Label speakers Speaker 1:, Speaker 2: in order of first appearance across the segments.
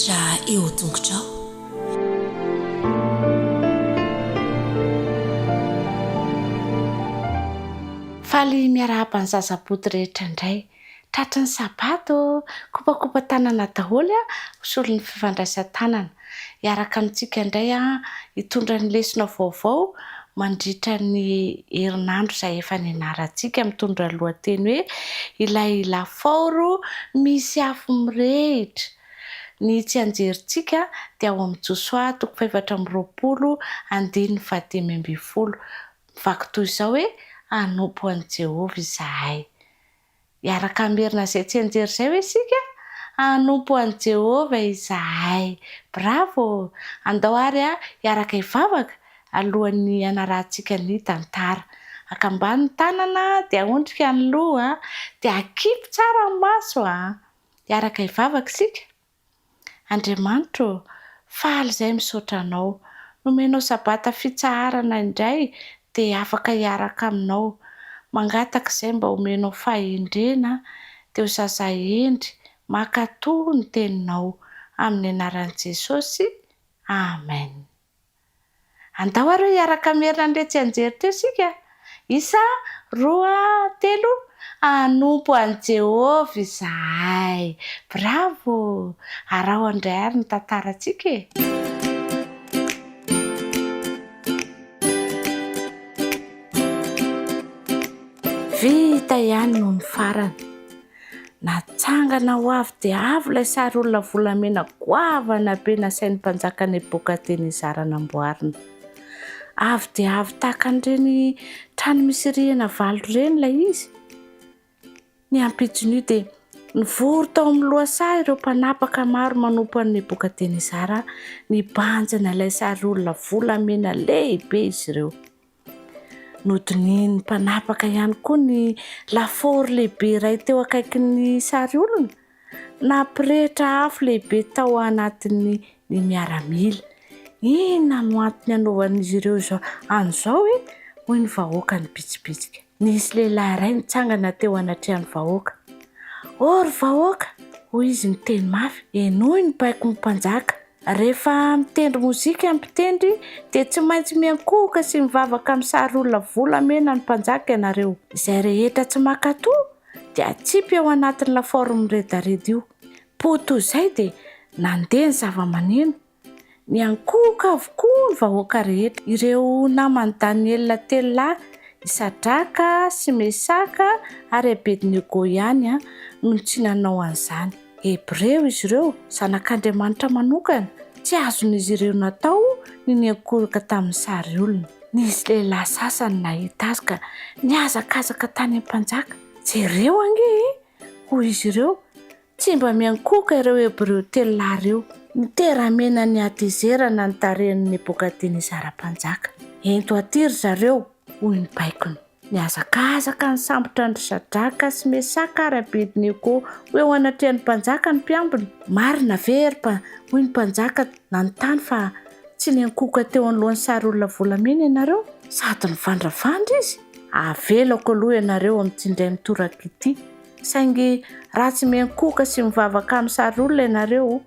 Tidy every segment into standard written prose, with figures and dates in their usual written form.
Speaker 1: hafatra eo tongotrao.
Speaker 2: Faly miarahaba ny zazaboty rehetra indray. Tratry ny sabato, kopakopa tanana daholo hosolon'ny fifandraisan-tanana. Hiaraka amintsika indray hitondra ny lesona vaovao mandritra ny herinandro izay efa nianarantsika, mitondra ny lohateny hoe ilay lafaoro misy afo mirehitra. Ny tsy anjerintsika dia ao amin'ny Josoa 4:20-20. Vaky toy izao hoe hanompo an'i Jehovah izahay. Hiaraka amerina izay tsy anjery izay hoe isika hanompo an'i Jehovah izahay. Bravo! Andao ary hiaraka hivavaka alohan'ny hanarantsika ny tantara. Akambany ny tanana dia ahondrika ny loha dia akipy tsara ny maso. Hiaraka hivavaka isika. Andriamanitro, faly izay misaotra anao. Nomenao sabata fitsaharana indray dia afaka hiaraka aminao. Mangataka izay mba homenao fahendrena dia ho zazahendry makatoa ny teninao amin'ny anaran'i Jesosy. Amen. Andao ary hiaraka amerina an'ilay tsy anjery teo isika. 1, 2, 3 hanompo an'i Jehovah izahay. Bravo! Arao andray ary ny tantarantsika e. Vita ihany no ny farany. Natsangana ho avy dia avy ilay sary olona volamena goavana be nasain'ny mpanjaka Nebokadnezara namboarina. Avy dia avy tahaka an'ireny trano misy rihana valo ireny ilay izy. Ny ampitson'io dia nivory tao amin'ny lohasaha ireo mpanapaka maro manompo an'i Nebokadnezara nibanjana ilay sary olona volamena lehibe izy ireo. Nodininy mpanapaka ihany koa ny lafaoro lehibe iray teo akaikin'ny sary olona. Nampirehitra afo lehibe tao anatin'ny miaramila. Inona no antony anaovan'izy ireo an'izao hoy ny vahoaka ny bitsibitsika. Nisy lehilahy iray nitsangana teo anatrehan'ny vahoaka. "Ry vahoaka", hoy izy miteny mafy, "enoy ny baiko ny mpanjaka. Rehefa mitendry mozika ny mpitendry dia tsy maintsy miankohoka sy mivavaka amin'ny sary olona volamena ny mpanjaka ianareo. Izay rehetra tsy mankatoa dia atsipy ao anatin'ny lafaoro miredareda io." Poto izay dia nandeha ny zava-maneno. Niankohoka avokoa ny vahoaka rehetra. Ireo namany Daniela 3 lahy, Sadraka sy Mesaka ary Abednego ihany no tsy nanao an'izany. Hebreo izy ireo, zanak'Andriamanitra manokana. Tsy azon'izy ireo natao ny niankohoka tamin'ny sary olona. Nisy lehilahy sasany nahita azy ka niazakazaka tany am-panjaka. "Jereo ange", hoy izy ireo, "tsy mba miankohoka ireo Hebreo 3 lahy ireo. Niteramena ny atezerana ny tarehin'i Nebokadnezara mpanjaka. Ento atiry zareo", hoy ny baikony. Niazakazaka ny sambotra ny Sadraka sy Mesaka ary Abednego hoe ao anatrehan'ny mpanjaka ny mpiambiny. "Marina ve hoy ny mpanjaka nanontany fa tsy niankohoka teo anoloan'ny sary olona volamena ianareo? Sady nivandravandra izy. Avelako aloha ianareo amin'ity indray mitoraka ity. Saingy raha tsy miankohoka sy mivavaka amin'ny sary olona ianareo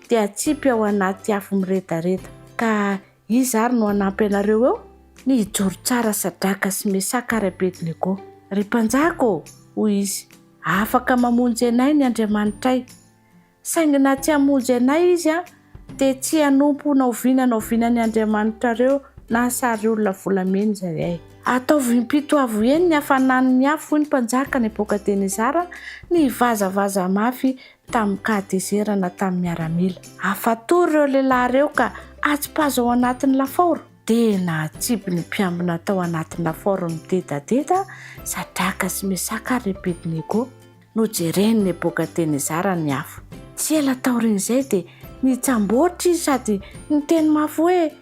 Speaker 2: dia atsipy ao anaty afo miredareda. Ka iza ary no hanampy ianareo eo?" Nijoro tsara Sadraka sy Mesaka ary Abednego. "Ry mpanjaka", hoy izy, "afaka mamonjy anay ny Andriamanitray. Saingy na tsy hamonjy anay izy dia tsy hanompo na oviana ny Andriamanitrareo na sary olona volamena izahay. Ataovy impitoavo eny ny hafanan'ny afo", hoy ny mpanjaka Nebokadnezara nivazavaza mafy tamin'ny kadezerana tamin'ny miaramila. Afatory ireo lehilahy ireo ka atsipazo ao anatin'ny lafaoro. Dia nahatsipy ny mpiambina tao anatin'ny lafaoro midedadeda Sadraka sy Mesaka ary Abednego. Nojereny Nebokadnezara ny afo. Tsy ela taorian'izay dia nitsamboatra izy sady niteny mafy hoe,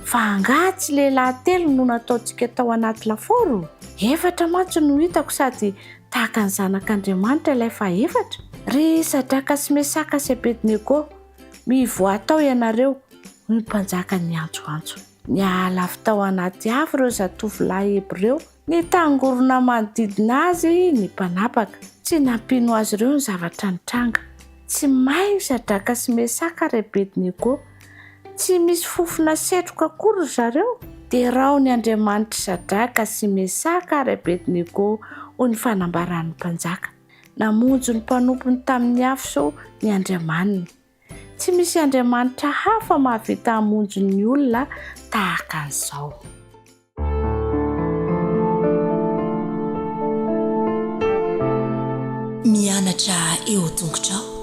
Speaker 2: "Fa angatsy lehilahy 3 no nataontsika tao anaty lafaoro. 4 mantsy no hitako sady tahaka ny zanak'Andriamanitra ilay fa 4. Ry Sadraka sy Mesaka sy Abednego, mivoatao ianareo", hoy ny mpanjaka niantsoantso. Niala avy tao anaty afo ireo zatovolahy Hebreo. Nitangorona manodidina azy ny mpanapaka. Tsy nampino azy ireo ny zavatra nitranga. tsy mahay Sadraka sy Mesaka ry Abednego. Tsy misy fofona setroka akory zareo. Dia rao ny Andriamanitra Sadraka sy Mesaka ry Abednego ho ny fanambaran'ny mpanjaka. Namonjy ny mpanompony tamin'ny afo ny Andriamanina. Tsy misy Andriamanitra hafa mahavita hamonjy ny olona tahaka an'izao.
Speaker 1: Mianatra eo tongotrao.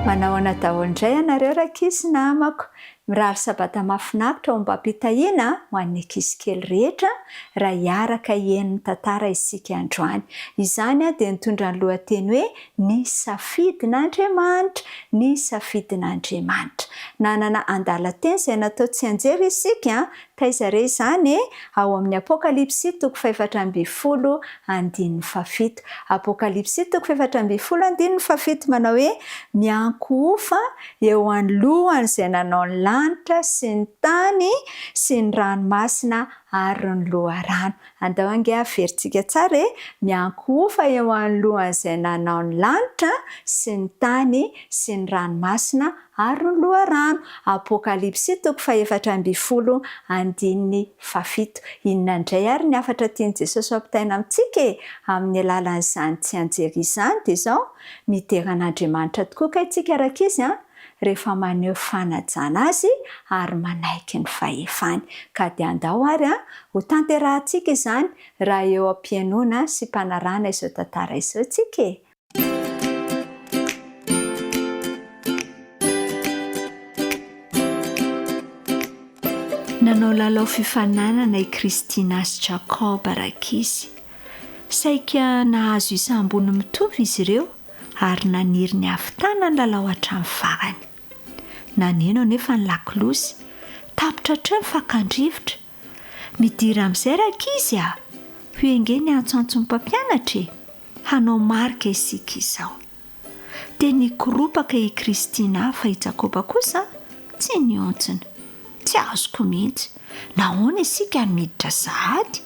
Speaker 3: Manao anatahondray ianareo rakizy namako. Mirary sabata mahafinaritra ao am-bampitahiana ho an'ny ankizy kely rehetra raha hiaraka hihaino ny tantara isika androany. Izany dia nitondra ny lohateny hoe ny safidin'Andriamanitra, ny safidin'Andriamanitra. Nanana andalan-teny izay natao tsy anjery isika taizare izany ao amin'ny Apokalipsy 4:7. Apokalipsy 4:7 manao hoe miankofa eo anoloan'izay nanao ny lanitra sy ny tany sy ny ranomasina ary ny loharano. Andao ange averintsika tsara miankofa eo anoloan'izay nanao ny lanitra sy ny tany sy ny ranomasina ary ny loharano. Apokalipsy 4:7. Inona indray ary ny afatra tiany Jesosy ampitaina amintsika amin'ny alalan'izany tsy anjery izany dia izao miteran'Andriamanitra tokoa ka itsika rakizy rehefa maneho fanajana azy ary manaiky ny fahefany. Ka dia andao ary ho tanterahantsika izany raha eo am-piainoana sy mpanarana izao tantara izao tsika. Nanao lalao fifananana i Kristina sy Jakoba rakizy. Saika nahazo isam-bony mitovy izy ireo ary naniry ny havitana ny lalao hatramin'ny farany. Naneno nefa ny lakolosy tapitra hatrany fakandrivotra. Midira amin'izay rakizy ho enge ny antsoantson'ny mpampianatra hanao marika isika izao. Dia nikoropaka i Kristina fa i Jakoba kosa tsy niontsona. Tsy azoko mihitsy. Nahoana isika ny miditra sahady?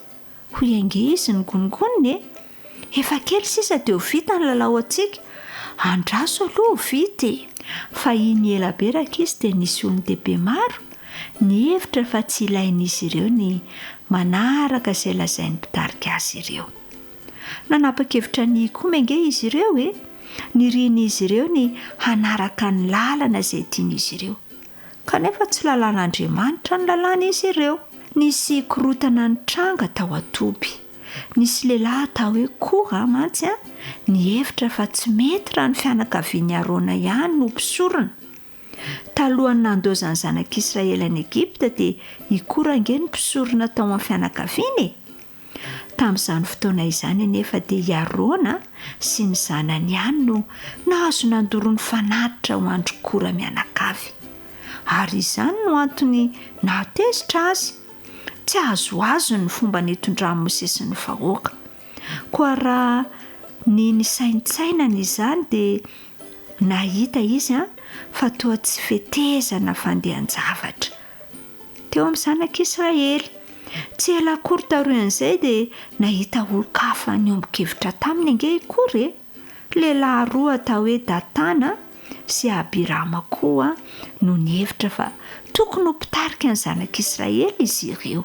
Speaker 3: Ho enge izy ny gongoniny efa kely sisa dia ho vita ny lalao antsika. Andraso aloha vity. Fa iny ela be rakizy dia nisy olon-dehibe maro ny hevitra fa tsy ilain'izy ireo ny manaraka izay lazain'ny mpitarika azy ireo. Nanapa-kevitra ny komenge izy ireo nirian'izy ireo ny hanaraka ny lalana izay tian'izy ireo. Kanefa tsy lalàn'Andriamanitra ny lalàn'izy ireo. Nisy korotana ny tranga tao Atoby. Nisy lehilahy tao hoe Kora mantsy ny hevitra fa tsy mety raha ny fianakavian'ny Arona ihany no mpisorona. Talohany nandozany zanak'Israely any Egipta dia i Kora ange ny mpisorona tao amin'ny fianakaviany. Tamin'izany fotoana izany anefa dia i Arona sy ny zanany ihany no nahazo nandoro ny fanatitra ho andro Kora mianakavy. Ary izany no antony nahatezitra azy. Tsy azoazo ny fomba nitondrany Mosesy ny vahoaka. Koa raha ny nisaintsainana izany dia nahita izy fa toa tsy fetezana fandehan-javatra. Teo amin'ny zanak'Israely. Tsy ela akory taroan'izay dia nahita olon-kafa niombon-kevitra taminy ange ikory. Lehilahy roa atao hoe Datana sy Abirama koa no nihevitra fa tokony ho mpitarika ny zanak'Israely izy ireo.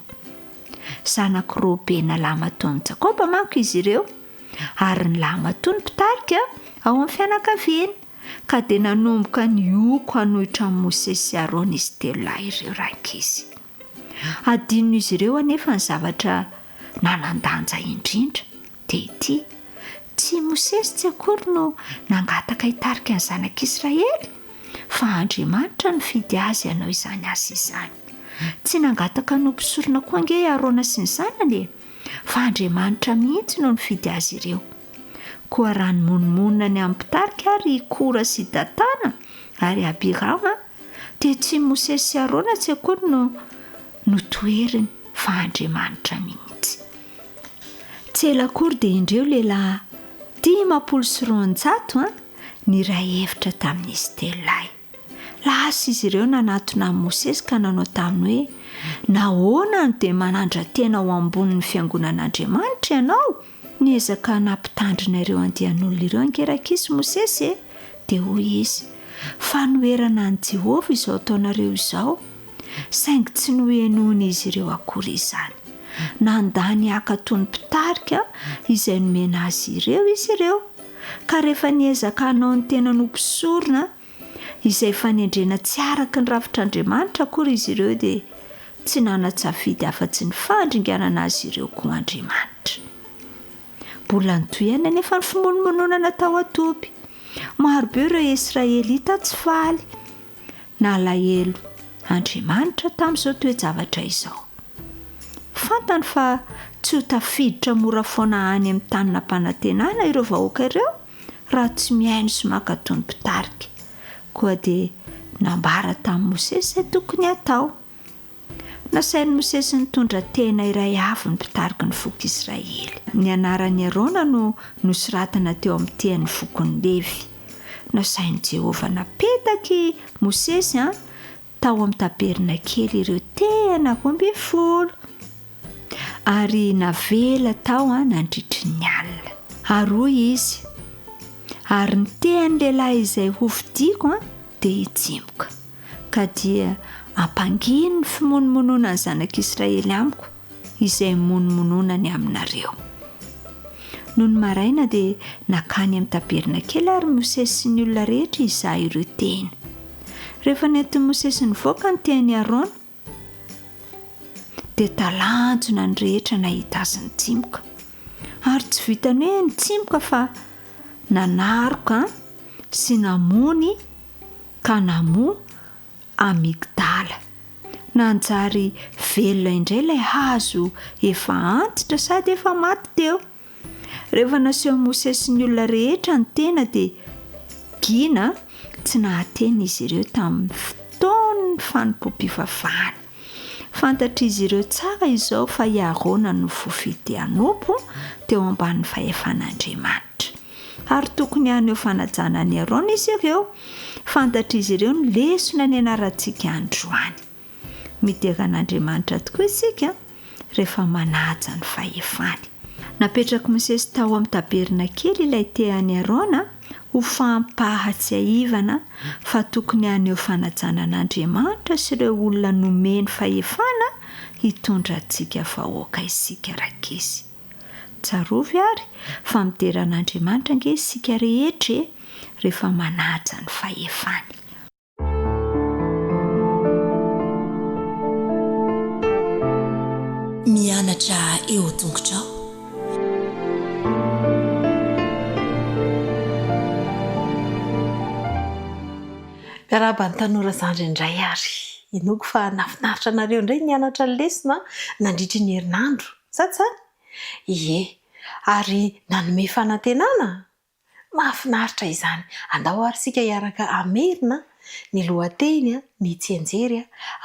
Speaker 3: Zanak' Robena lamatoan'i Jakoba manko izy ireo ary ny lamatoa ny mpitarika ao amin'ny fianakaviany. Ka dia nanomboka ny oko hanohitra amin'ny Mosesy sy Arona izy telo lahy ireo rakizy. Adino izy ireo anefa ny zavatra nanandanja indrindra dia ity: tsy Mosesy tsy akory no nangataka hitarika ny zanak'Israely, fa Andriamanitra no fidy azy hanao izany asa izany. Tsy nangataka no mpisorona koa ange Arona sy ny zanany, fa Andriamanitra mihitsy no nifidy azy ireo. Koa raha ny monomonina ny amin'ny mpitarika ary Kora sy Datana ary Abirama dia tsy Mosesy sy Arona tsy akory no toeriny, fa Andriamanitra mihitsy. Tsy ela akory dia indreo lehilahy 500 ny ray hevitra tamin'izy telo lahy. Lasa izy ireo nanatona amin'ny Mosesy ka nanao taminy hoe: nahoana no dia manandra tena ho ambonin'ny fiangonan'Andriamanitra ianao? niezaka nampitandrinareo andehan'olona ireo ankerakisy Mosesy dia hoy izy: fanoerana any Jehovah izao ataonareo izao, saingy tsy nohenoiny izy ireo akory izany. Nandany aka tony mpitarika izay nomena azy ireo izy ireo, ka rehefa niezaka hanao ny tena nompisorona izay fanendrena tsy araka ny ravitr'Andriamanitra akory izy ireo dia tsy nanatsafidy afa-tsy ny fandringanana azy ireo koa Andriamanitra. Mbola nitohana nefa ny fimonomononana tao atoby. Marobe ireo Israelita tsy faly nalahelo Andriamanitra tamin'izao toe-javatra izao. Fantany fa tsy ho tafiditra mora foana any amin'ny tanina mpanantenana ireo vahoaka ireo raha tsy mihaino sy maka tony mpitarika. Koa dia nambara tamin'i Mosesy izay tokony atao. Nasain'i Mosesy nitondra tena iray avy ny mpitarika ny foko Israely. Ny anaran'i Arona no nosoratana teo amin'ny tehan'ny fokon'ny Levy. Nasain'i Jehovah napetaky Mosesy tao amin'ny tabernakely ireo tehana 12 ary navela tao nandritry ny alina. Aroy izy ary ny tehan'ny lehilahy izay hovidiako dia hitsimoka, ka dia ampanginy ny fimonomonona ny zanak'Israely amiko izay monomononany aminareo. Noho ny maraina dia nakany amin'ny tabernakely ary Mosesy sy ny olona rehetra izaha ireo teny. Rehefa nentin'i Mosesy nivoaka ny tehan'i Arona dia talanjona ny rehetra nahita azy nitsimoka, ary tsy vitany hoe nitsimoka fa nanaroka sy namony ka namoa amigdala. Nanjary velona indray ilay hazo efa antitra sady efa maty teo. Rehefa naseho Mosesy ny olona rehetra ny tena dia gina tsy nahateny izy ireo tamin'ny fotoan'ny fanompoam-pivavahana. Fantatra izy ireo tsara izao fa i Arona no voafidy hanompo teo ambanin'ny fahefan'Andriamanitra, ary tokony haneho fanajana ny Arona izy ireo. Fantatra izy ireo ny lesona ny anarantsika androany. Midera an'Andriamanitra tokoa isika rehefa manaja ny fahefany. Napetraka Mosesy tao amin'ny tabernakely ilay tehan'i Arona ho fampahatsiahivana fa tokony haneho fanajana an'Andriamanitra sy ireo olona nomeny fahefana hitondra antsika vahoaka isika rakizy. Tsarovy ary fa midera an'Andriamanitra ange isika rehetra rehefa manaja ny fahefany.
Speaker 1: Mianatra eo an-tongotrao.
Speaker 4: Miarahaba ny tanora zandry indray ary. Inoko fa nafinaritra anareo indray nianatra ny lesona nandritry ny herinandro. Satsany? Ie, ary nanome fanantenana. Mahafinaritra izany. Andao ary sika hiaraka amerina ny lohateny, ny tsianjery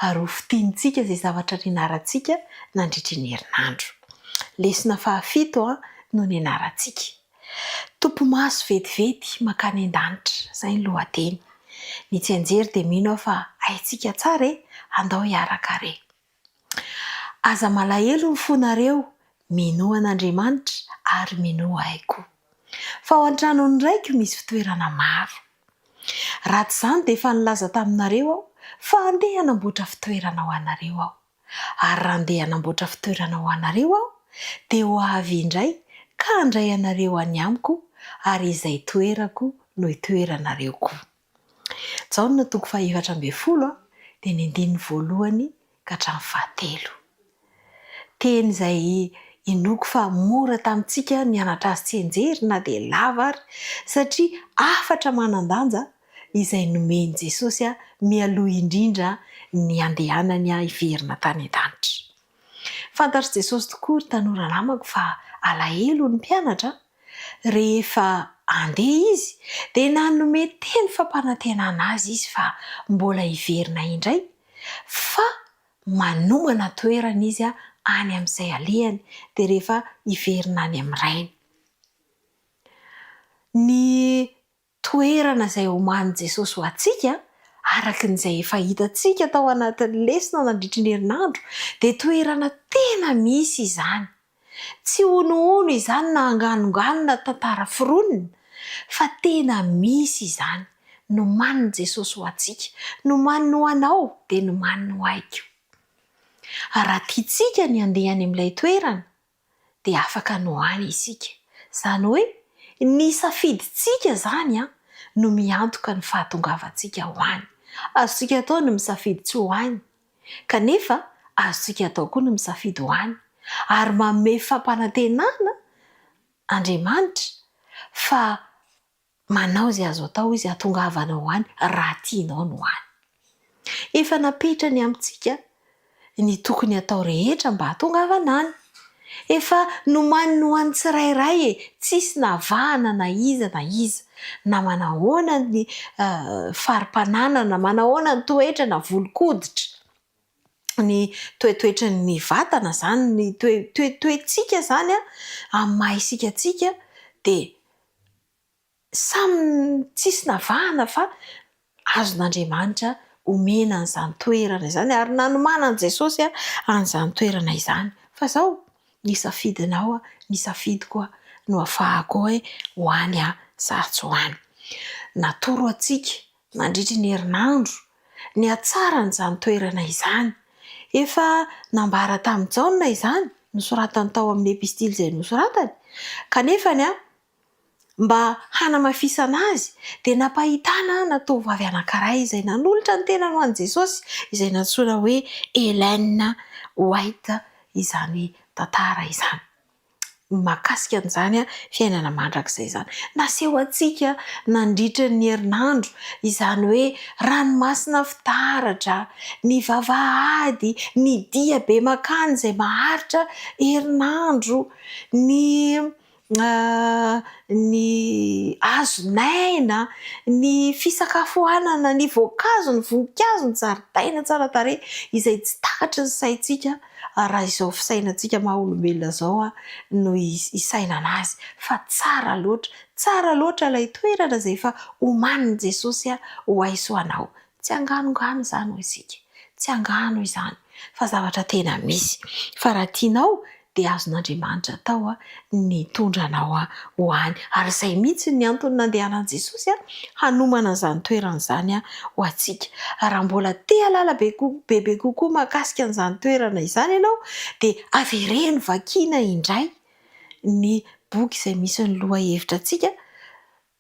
Speaker 4: ary ho fitiantsika izay zavatra nianarantsika nandritry ny herinandro. Lesona 7 no nianarantsika. Tompomaso vetivety makany an-danitra, izay ny lohateny. Ny tsianjery dia mino aho fa haitsika tsara andao hiaraka re. Aza malahelo ny fonareo minoa an'Andriamanitra ary minoa aiko. Fa ao an-tranony raiko misy fitoerana maro. Raha tsy izany dia efa nilaza taminareo aho fa andeha hanamboatra fitoerana ho anareo aho. Ary raha andeha hanamboatra fitoerana ho anareo aho dia ho avy indray ka handray anareo any amiko ary izay toerako no hitoeranareo koa. Jaona 4:12 dia ny 1 ka hatramin'ny 7. Teny izay inoko fa mora tamintsika nianatra azy tsianjery na dia lava ary satria afatra manan-danja izay nomeny Jesosy mialoha indrindra ny andehanany hiverina tany an-danitra. Fantatr' Jesosy tokoa ry tanora namako fa alahelo ny mpianatra rehefa andeha izy dia nanome teny fampanantenana azy izy fa mbola hiverina indray fa manomana toerana izy any amin'izay alehany dia rehefa hiverina any amin'ny rainy. Ny toerana izay omanin' Jesosy ho antsika araka n'izay efa hitantsika tao anatin'ny lesona nandritry ny herinandro dia toerana tena misy izany. tsy onoono izany na anganonganona tantara fironina fa tena misy izany. Nomaniny Jesosy ho antsika, nomaniny ho anao dia nomaniny ho aiko. Raha tiantsika ny andeha any amin'ilay toerana dia afaka no any isika. Izany hoe ny safidintsika izany no miantoka ny fahatongavantsika ho any. Azontsika atao ny misafidy tsy ho any, kanefa azontsika atao koa ny misafidy ho any, ary manome fampanantenana Andriamanitra fa manao izay azo atao izy hatongavana ho any raha tianao no any. Efa napetrany amintsika ny tokony atao rehetra mba hatongavana any. Efa nomaniny ho an'ny tsirairay tsisy navahana na iza na manahoana ny farim-panana na manahoana ny toetra na volon-koditra, ny toetoetra ny vatana zany, ny toetsika zany amin'ny maha isika tsika dia samy tsisy navahana fa azon'Andriamanitra omena an'izany toerana izany ary nanomana an' Jesosy an'izany toerana izany. Fa zao nisafidinao, nisafidiko no ahafahako hoe ho any sa tsy ho any. Natoro antsika nandritry ny herinandro ny hatsaran'izany toerana izany. Efa nambara tamin'ny Jaona izany, nosoratany tao amin'ny epistily izay nosoratany, kanefany mba hanamafisana azy dia napahitana na tovovavy anankiray izay nanolotra ny tenany ho an'i Jesosy, izay natsoina hoe Ellen White izany tantara izany. Mahakasika an'izany fiainana mandrakizay izany. Naseho antsika nandritra ny herinandro izany hoe ranomasina fitaratra, ny vavahady, ny dia be makany izay maharitra herinandro, ny hazonaina, ny fisakafoanana, ny voankazo, ny voninkazo, ny zaridaina tsara tarehy izay tsy takatry ny saintsika raha izao fisainantsika maha olombelona izao no isaina anazy. Fa tsara loatra ilay toerana izay efa omanin' Jesosy ho aiso anao. Tsy anganongano izany ho isika, tsy angano izany fa zavatra tena misy. Fa raha tianao dia azon'Andriamanitra atao ny tondra anao ho any. Ary izay mihitsy ny antony nandehanan' Jesosy hanomana izany toerana izany ho antsika. Raha mbola te halala bebe kokoa mahakasika an'izany toerana izany ianao dia avereno vakiana indray ny boky izay misy ny lohahevitra antsika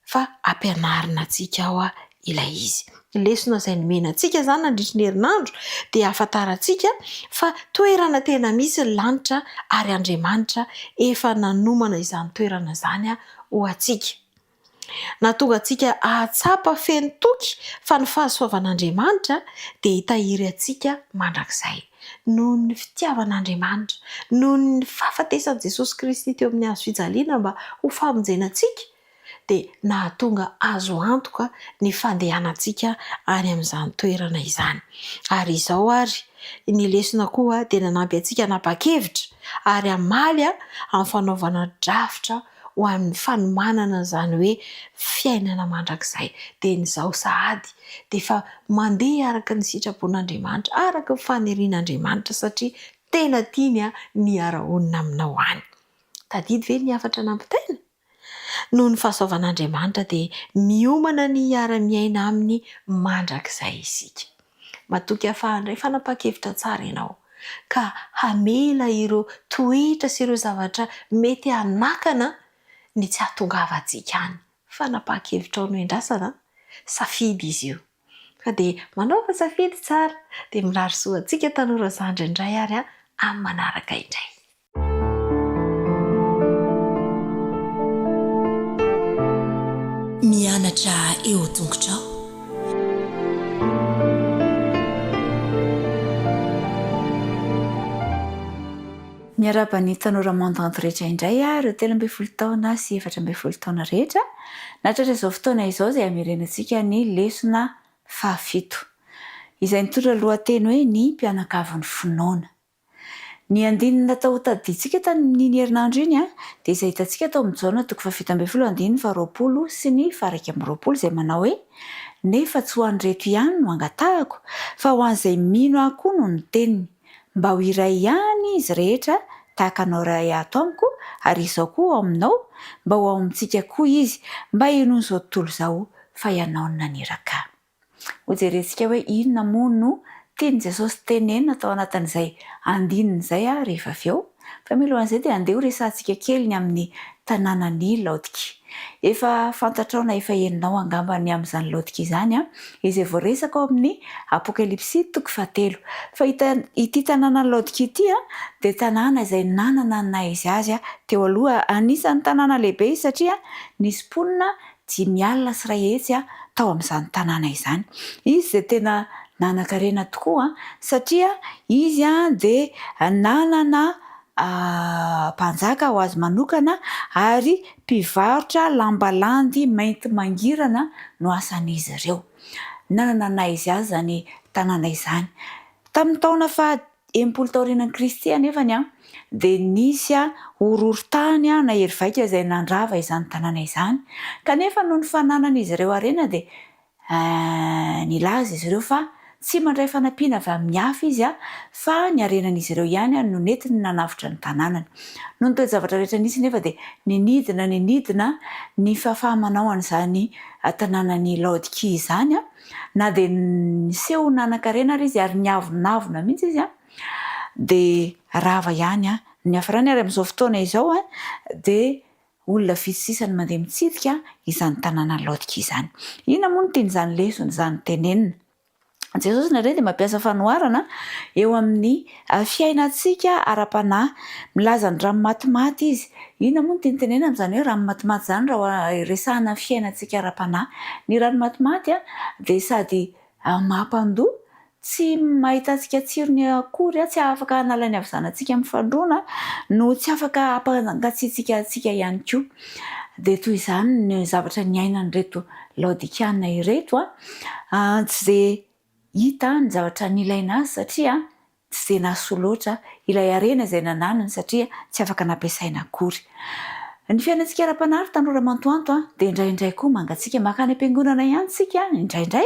Speaker 4: fa ampianarina antsika ao ilay izy. Lesona izay nomena antsika izany nandritry ny herinandro dia ahafantarantsika fa toerana tena misy ny lanitra ary Andriamanitra efa nanomana izany toerana izany ho antsika. Nahatonga antsika ahatsapa feno toky fa ny fahasoavan'Andriamanitra dia hitahiry antsika mandrakizay. Noho ny fitiavan'Andriamanitra, noho ny fahafatesan'i Jesosy Kristy teo amin'ny hazo fijaliana mba ho famonjena antsika, dia nahatonga azo antoka ny fandehanantsika any amin'izany toerana izany. Ary izao ary ny lesona koa dia nanampy antsika nanapa-kevitra ary hamaly amin'ny fanaovana drafitra ho amin'ny fanomanana izany hoe fiainana mandrakizay. Dia nyzao sahady dia efa mandeha araka ny sitrapon'Andriamanitra, araka ny fanirian'Andriamanitra satria tena tiany ny ara-onina aminao any. Tadidy ve ny hafatra nampitaina? Noho ny fahasoavan'Andriamanitra dia miomana ny hiara-miaina aminy mandrakizay isika. Matoky hafahandray fanapa-kevitra tsara ianao ka hamela ireo toetra sy ireo zavatra mety hanakana ny tsy hahatongavantsika any. Fanapa-kevitra ao no endrasana, safidy izy io. Ka dia manaova safidy tsara dia mirary soa antsika tanora zandry indray ary amin'ny manaraka indray.
Speaker 1: Mianatra eo an-tongotrao.
Speaker 3: Miaraba ny tanora mandanto rehetra indray ireo 13 taona sy 14 taona rehetra. Natratra izao fotoana izao izay hamerenantsika ny lesona 7 izay mitondra lohateny hoe ny mpianakavin'ny finoana. Ny andinina tao taditsika tamin'ny herinandro iny dia izay hitantsika tao amin'ny Jaona 17:20 sy ny 1:20 izay manao hoe nefa tsy ho an'ireto ihany no angatahako fa ho an'izay mino aho koa no ny teniny mba ho iray ihany izy rehetra
Speaker 5: tahaka anao ray ato amiko ary izao koa aminao mba ho amintsika koa izy mba ino izao tontolo izao fa ianao no naneraka. Ho jerentsika hoe inona moa no tiany Jesosy tenenina tao anatin'izay andininy izay rehefa avy eo. Fa mialohan'izay dia andeha ho resahantsika kely ny amin'ny tanànan'ny Laodika. Efa fantatrao na efa heninao angambany amin'izany Laodika izany izay voaresaka ao amin'ny Apokalipsy 3. Fa ity tanàna Laodika ity dia tanàna izay nanana ny naha izy azy teo aloha. Anisan'ny tanàna lehibe izy satria nisy mponina 5,000 sy 1 hetsy tao amin'izany tanàna izany. Izy dia tena nanan-karena tokoa satria izy dia nanana mpanjaka ho azy manokana ary mpivarotra lamba landy mainty mangirana no asan'izy ireo. Nanana naha izy azy zany tanàna izany. Tamin'ny taona faha 80 taorianan'i Kristy anefany dia nisy horohorontany na hery vaika izay nandrava izany tanàna izany. Kanefa noho ny fananan'izy ireo harena dia nilaza izy ireo fa tsy mandray fanampiana avy amin'ny hafa izy fa ny harenan'izy ireo ihany no netiny nanavitra ny tanànany. Noho ny toe-javatra rehetra nisy nefa dia ninidina ny fahafahamanao an'izany tanànan'ny Laodika izany na dia niseho nanan-karena ary izy ary niavonavona mihitsy izy dia rava ihany ny hafarany ary amin'izao fotoana izao dia olona vitsy no mandeha mitsidika izany tanàna Laodika izany. Inona moa no tian'izany lesona izany tenenina? Jesosy indray dia mampiasa fanoharana eo amin'ny fiainantsika ara-panahy, milaza ny rano matimaty izy. Inona moa no tiany tenenina amin'izany hoe rano matimaty izany raha resahana fiainantsika ara-panahy? Ny rano matimaty dia sady mampandoa, tsy mahita antsika tsirony akory, tsy afaka hanala ny havizanantsika amin'ny fandroana no tsy afaka hampangatsiatsika antsika ihany koa. Dia toy izany ny zavatra niainan'ireto Laodikiana ireto tsy dia hita ny zavatra nilaina azy satria tsy dia nahasoa loatra ilay harena izay nananany satria tsy afaka nampiasaina akory. Ny fiainantsika ara-panahy tanora mantoanto dia indraindray koa mangatsika makany am-piangonana ihany tsika indraindray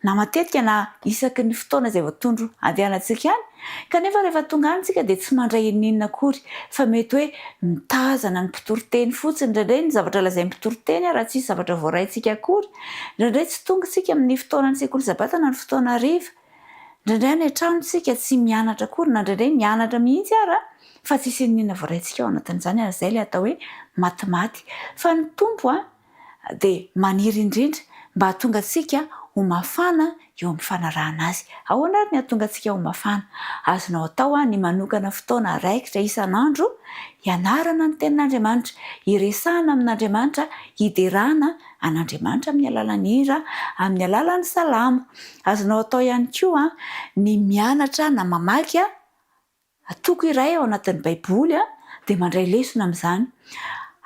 Speaker 5: na matetika na isaky ny fotoana izay voatondro andehanantsika ihany. Kanefa rehefa tonga any tsika dia tsy mandray inona akory fa mety hoe mitazana ny mpitoroteny fotsiny. Indraindray ny zavatra lazain'ny mpitoroteny raha tsy zavatra voaraintsika akory. Indraindray tsy tonga isika amin'ny fotoanan'ny sekoly sabata na ny fotoana hariva. Indraindray any an-trano isika tsy mianatra akory na indraindray mianatra mihitsy ara fa tsy misy inona voaraintsika ao anatin'izany ary izay ilay atao hoe matimaty. Fa ny tompo dia maniry indrindra mba hahatonga antsika ho mafana eo amin'ny fanarahana azy. Ahoana ary ny hahatonga antsika ho mafana? Azonao atao ny manokana fotoana raikitra isan'andro hianarana ny tenin'Andriamanitra, hiresahana amin'Andriamanitra, hiderana an'Andriamanitra amin'ny alalan'ny hira, amin'ny alalan'ny salamo. Azonao atao ihany koa ny mianatra na mamaky toko iray ao anatin'ny Baiboly dia mandray lesona amin'izany.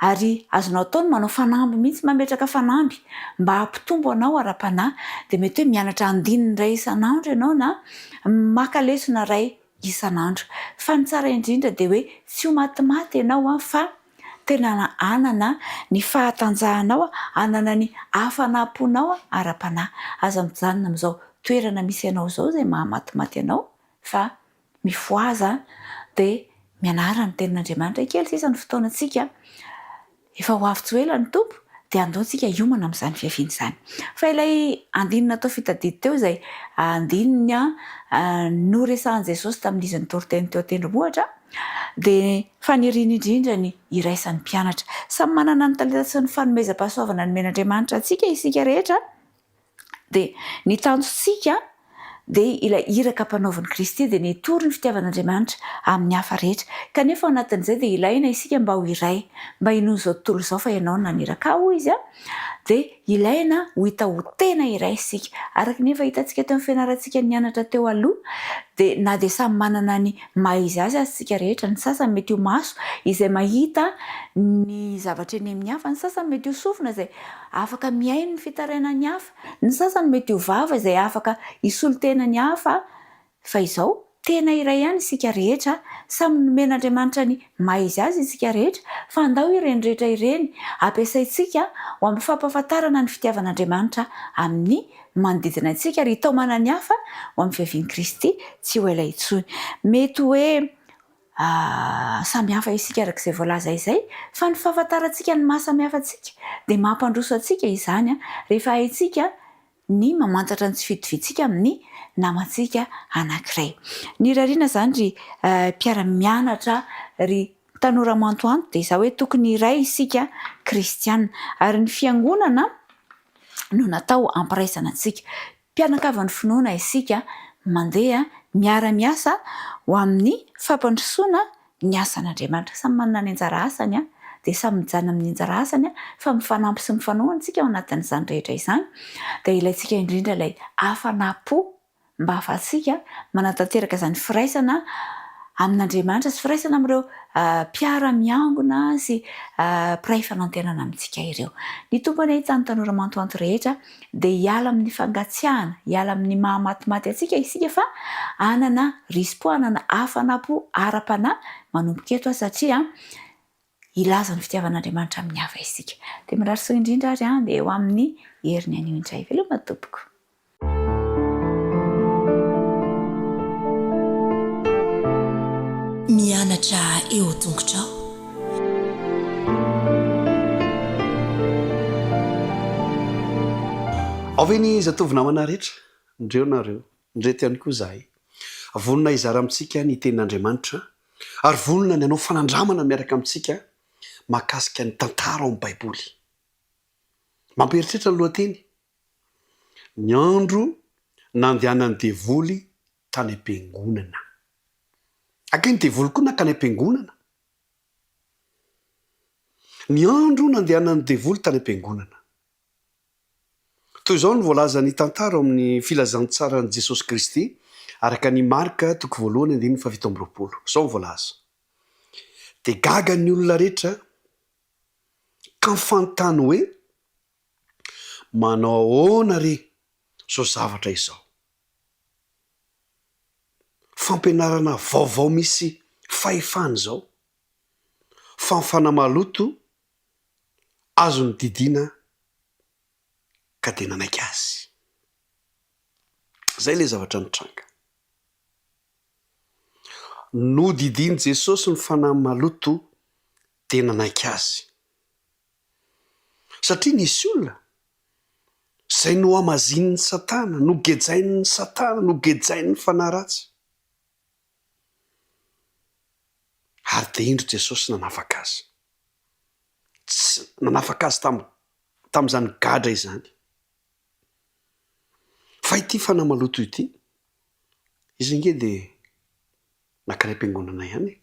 Speaker 5: Ary azonao atao ny manao fanamby mihitsy, mametraka fanamby mba hampitombo anao ara-panahy. Dia mety hoe mianatra andininy iray isan'andro ianao na maka lesona iray isan'andro. Fa ny tsara indrindra dia hoe tsy ho matimaty ianao fa tena anana ny fahatanjahanao, anana ny hafanamponao ara-panahy. Aza mijanona amin'izao toerana misy ianao izao izay mahamatimaty ianao fa mifoaza dia mianara ny tenin'Andriamanitra. Kely sisa ny fotoanantsika efa ho avy tsy ho ela ny tompo dia andaontsika hiomana amin'izany fiaviana izany. Fa ilay andinina atao fitadidy teo izay andininy noresahan'i Jesosy tamin'izy nitoroteny teo an-tendrombohitra dia faniriany indrindra ny iraisan'ny mpianatra. Samy manana ny talenta sy ny fanomezam-pahasoavana nomen'Andriamanitra antsika isika rehetra dia ny tanjontsika dia ilay iraka mpanaovan'i Kristy dia nitory ny fitiavan'Andriamanitra amin'ny hafa rehetra. Kanefa ao anatin'izay dia ilaina isika mba ho iray, mba hinon'izao tontolo izao fa ianao naniraka ao izy dia ilaina ho hita ho tena iray isika. Araka nefa hitantsika teo amin'ny fianarantsika nianatra teo aloha dia na dia samy manana ny maha izy azy isika rehetra. Ny sasany mety ho maso izay mahita ny zavatra eny amin'ny hafa, ny sasany mety ho sofina izay afaka miaino ny fitarainan'ny hafa, ny sasany mety ho vava izay afaka hisolotena ny hafa. Fa izao tena iray ihany isika rehetra, samy nomen'Andriamanitra ny maha izy azy isika rehetra. Fa andao ireny rehetra ireny ampiasaintsika ho amin'ny fampahafantarana ny fitiavan'Andriamanitra amin'ny manodidina antsika ary hitaomana ny hafa ho amin'ny fiavian'i Kristy tsy ho ela intsony. Mety hoe samihafa isika arak'izay voalaza izay fa ny fahafantarantsika ny mahasamihafantsika dia mampandroso antsika izany rehefa haitsika ny mamantatra ny tsy fitovitsika amin'ny namantsika anankiray. Ny rariana izany ry mpiara-mianatra ry tanora mantoanto dia izao hoe tokony iray isika kristiana ary ny fiangonana no natao ampiraisana antsika. Mpianakavy ny finoana isika mandeha miara-miasa ho amin'ny fampandrosoana ny asan'Andriamanitra. Samy manana ny anjara asany dia samy mijanona amin'ny anjara asany fa mifanampy sy mifanohana antsika ao anatin'izany rehetra izany. Dia ilayntsika indrindra ilay hafanampo mba ahafahantsika manatanteraka izany firaisana amin'Andriamanitra sy firaisana amin'ireo mpiara-miangona sy mpiray fanantenana amintsika ireo. Ny tompony ahitany tanora mantoanto rehetra dia hiala amin'ny fangatsiahana, hiala amin'ny mahamatimаты antsika isika fa hanana rispo, hanana hafanampo ara-panahy manomboka eto satria ilaza ny fitiavan'Andriamanitra amin'ny hafa isika. Dia mirary soa indrindra ary dia eo amin'ny heriny anio indray. Veloma tompoko.
Speaker 1: Mianatra eo tongotrao.
Speaker 6: Avy ny zatovo namana rehetra, ndreo nareo, ndreto ihany koa izahay. Vonona izara amintsika ny tenin'Andriamanitra ary vonona ny anao fanandramana miaraka amintsika mahakasika ny tantara ao amin'ny Baiboly. Mamperitritra ny lohateny. Ny andro nandehanan'ny devoly tany am-piangonana. Akeny devoly koa nakany am-piangonana. Ny andro nandehanan'ny devoly tany am-piangonana. Toy izao ny voalaza ny tantara ao amin'ny filazantsara Jesosy Kristy araka ny Marka 1:7-20. Izao ny voalaza. Dia gaga ny olona rehetra ka fantany hoe manao ahoana re izao zavatra izao. Fampianarana vaovao misy fahefana izao. Fanfana maloto azo ny didiana ka tena naika azy. Zay le zavatra nitranga. No didiany Jesosy ny fanahy maloto tena naika azy. Satria nisy olona izay no amazin'ny Satana, no gejain'ny Satana, no gejain'ny fanahy ratsy. Ary dia indro Jesosy nanafaka azy. Nanafaka azy tamin'izany gadra izany. Fa ity fanahy maloto ity, izy nge dia nakany am-piangonana ihany.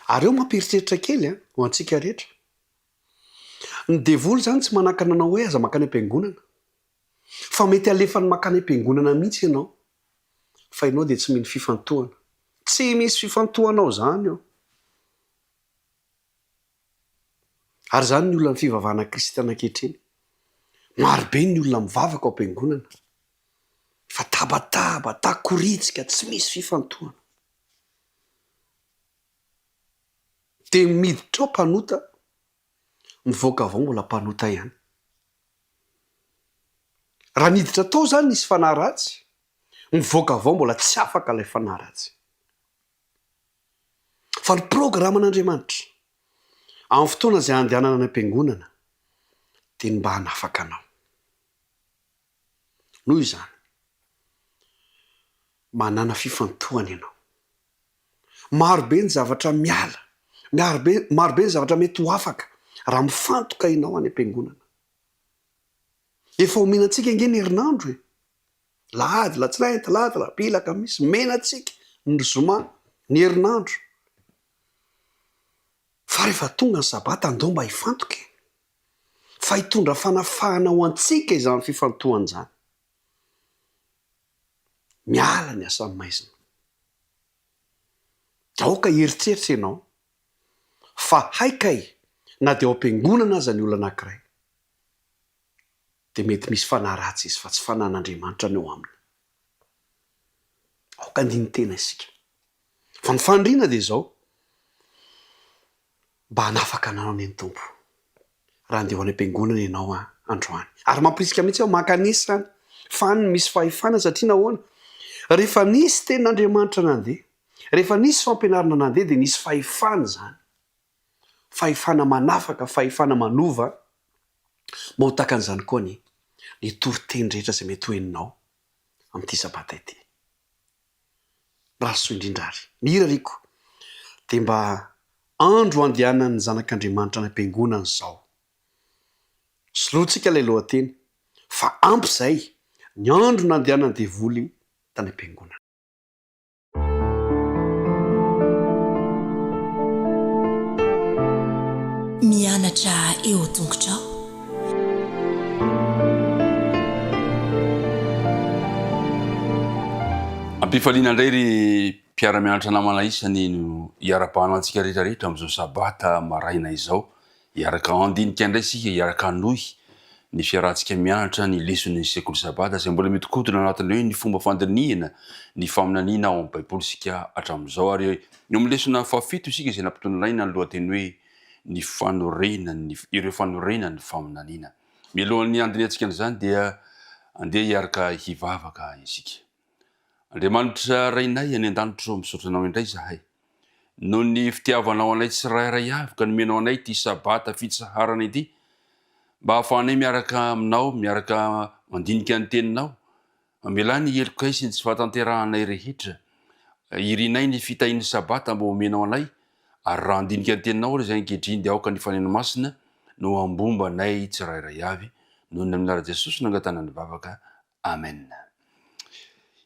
Speaker 6: Ary eo mamperitreritra kely ho antsika rehetra. Ny devoly izany tsy manakana anao hoe aza makany am-piangonana. Fa mety alefany makany am-piangonana mihitsy ianao. Fa ianao dia tsy mino fifantohana. Tsy misy fifantohanao izany eo. Ary izany ny olona ny fivavahana kristiana ankehitriny. Marobe ny olona mivavaka ao am-piangonana. Fa tabataba, takoritsika, tsy misy fifantohana. Dia miditra ao mpanota, mivoaka avao mbola mpanota ihany. Raha niditra tao izany nisy fanahy ratsy, mivoaka avao mbola tsy afaka ilay fanahy ratsy. Fa ny programan'Andriamanitra amin'ny fotoana izay andehanana any am-piangonana dia mba hanafaka anao. Noho izany, manana fifantohana ianao. Marobe ny zavatra miala, marobe ny zavatra mety ho afaka raha mifantoka ianao any am-piangonana. Efa omenantsika nge ny herinandro e. Lahady, latsinainy, talata, labila, kamisy, menantsika ny zoma, ny herinandro. Fa rehefa tonga ny sabata andao mba hifantoka. Fa hitondra fanafahana ho antsika izany fifantohana izany. Miala ny asan'ny maizina. Aoka heritreritra ianao fa haikay na dia ao am-piangonana aza ny olona anankiray. Dia mety misy fanahy ratsy izy fa tsy fanan'Andriamanitra ny eo aminy. Aoka andiny tena isika. Fa ny fandriana dia izao. Mba hanafaka anao ny Tompo. Raha andeha ho any am-piangonana ianao androany. Ary mampirisika mihitsy aho makanesy izany. Fa ny misy fahefana satria nahoana? rehefa nisy ten'andriamanitra nandeha rehefa nisy fampianarana nandeha dia nisy fahefana zany fahefana manafaka fahefana manova mba ho taka an'izany koa ny toriteny rehetra izay mety hoeninao amin'ity sabata ity rahasoa indrindra ary mirariko dia mba andro andehanan'ny zanak'andriamanitra ny ampiangonana izao soloantsika ilay lohateny fa ampy izay ny andro nandehanany devoly tany ampiangonana.
Speaker 1: mianatra eo tongotrao
Speaker 7: ampifaliana indray ry mpiara-mianatra namana isany no hiara-pahana antsika rehetrarehetra amin'izao sabata maraina izao hiaraka andinika indray sika hiaraka anohy ny fiarantsika mianatra ny leson'ny sekoly sabata izay mbola mitokodina anatin'ireo ny fomba fandinihana ny faminaniana ao amin'ny baiboly sika hatramin'izao ary eo amin'ny lesona fafito isika izay nampitondraina ny lohateny hoe ny fanorenany ireo fanorenany faminaniana mialohan'ny andiniantsika an'izany dia andeha hiaraka hivavaka isika. Andriamanitra rainay any an-danitra misotranao indray zahay noho ny fitiavanao anay tsirairay avy ka nomenao anay ty sabata fitsaharana ity mba hahafahanay miaraka aminao miaraka mandinika ny teninao mamela ny helokay sy ny tsy fahatanterahanay rehetra irinay ny fitahin'ny sabata mba omenao anay ary raha andinika ny teninao ry zay ankehitriny dia aoka ny fanena masina no ambomba nay tsirairay avy noho ny aminara Jesosy nangatana ny vavaka amen.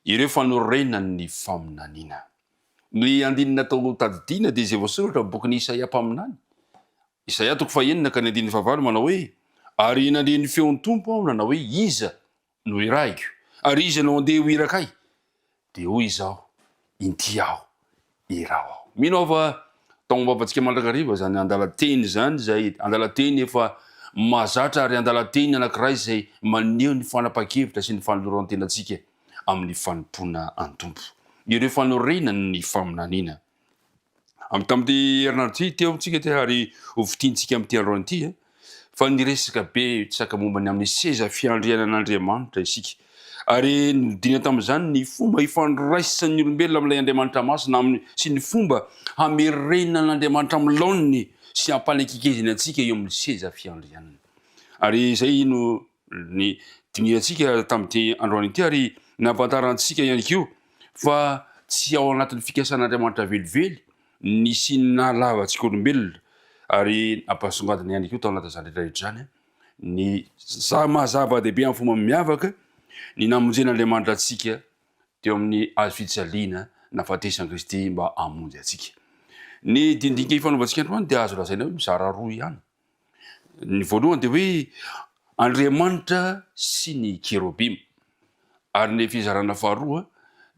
Speaker 7: Ireo fanorenany faminaniana ny andinina tao tadidiana dia izay voasoratra boky ny Isaia mpaminany Isaia 1:5 manao hoe ary nandre ny feon'ny tompo aho nanao hoe iza no iraiko ary iza no andeha ho irakay dia hoy izaho inty aho irao aho. Mino fa tao mbavantsika mandrakariva zany andalateny zany zay andalateny efa mahazatra ary andalateny anankiray izay maneho ny fanapa-kevitra sy ny fanoloran-tenantsika amin'ny fanompona an-tompo. Ireo fanorenany ny faminaniana tamin'ity herinandro teo tsika ty ary hovitintsika amin'ity androany ity fa niresaka be tsaka momba ny amin'ny seza fiandrianan'Andriamanitra isika ary nidina tamin'izany ny fomba hifandraisan'ny olombelona amin'ilay Andriamanitra masina sy ny fomba hamerenan'Andriamanitra amin'ny laoniny sy hampanakikeziny antsika eo amin'ny seza fiandrianana ary izay no ny diniantsika tamin'ity androany ity ary nampahafantarantsika ihany koa fa tsy ao anatin'ny fikasan'Andriamanitra velively ny sy nalavantsika olombelona ary ampasongadina ihany koa tao anatin'izany rehetrarehetra zany ny mahazava-dehibe amin'ny fomba miavaka ny namonjen'Andriamanitra antsika teo amin'ny azo fijaliana nahafatesan'i Kristy mba hamonjy antsika. Ny dindinka ifanaovantsika androany dia azo lazaina hoe mizara roa ihany. Ny voalohany dia hoe Andriamanitra sy ny kerobima ary ny fizarana faharoa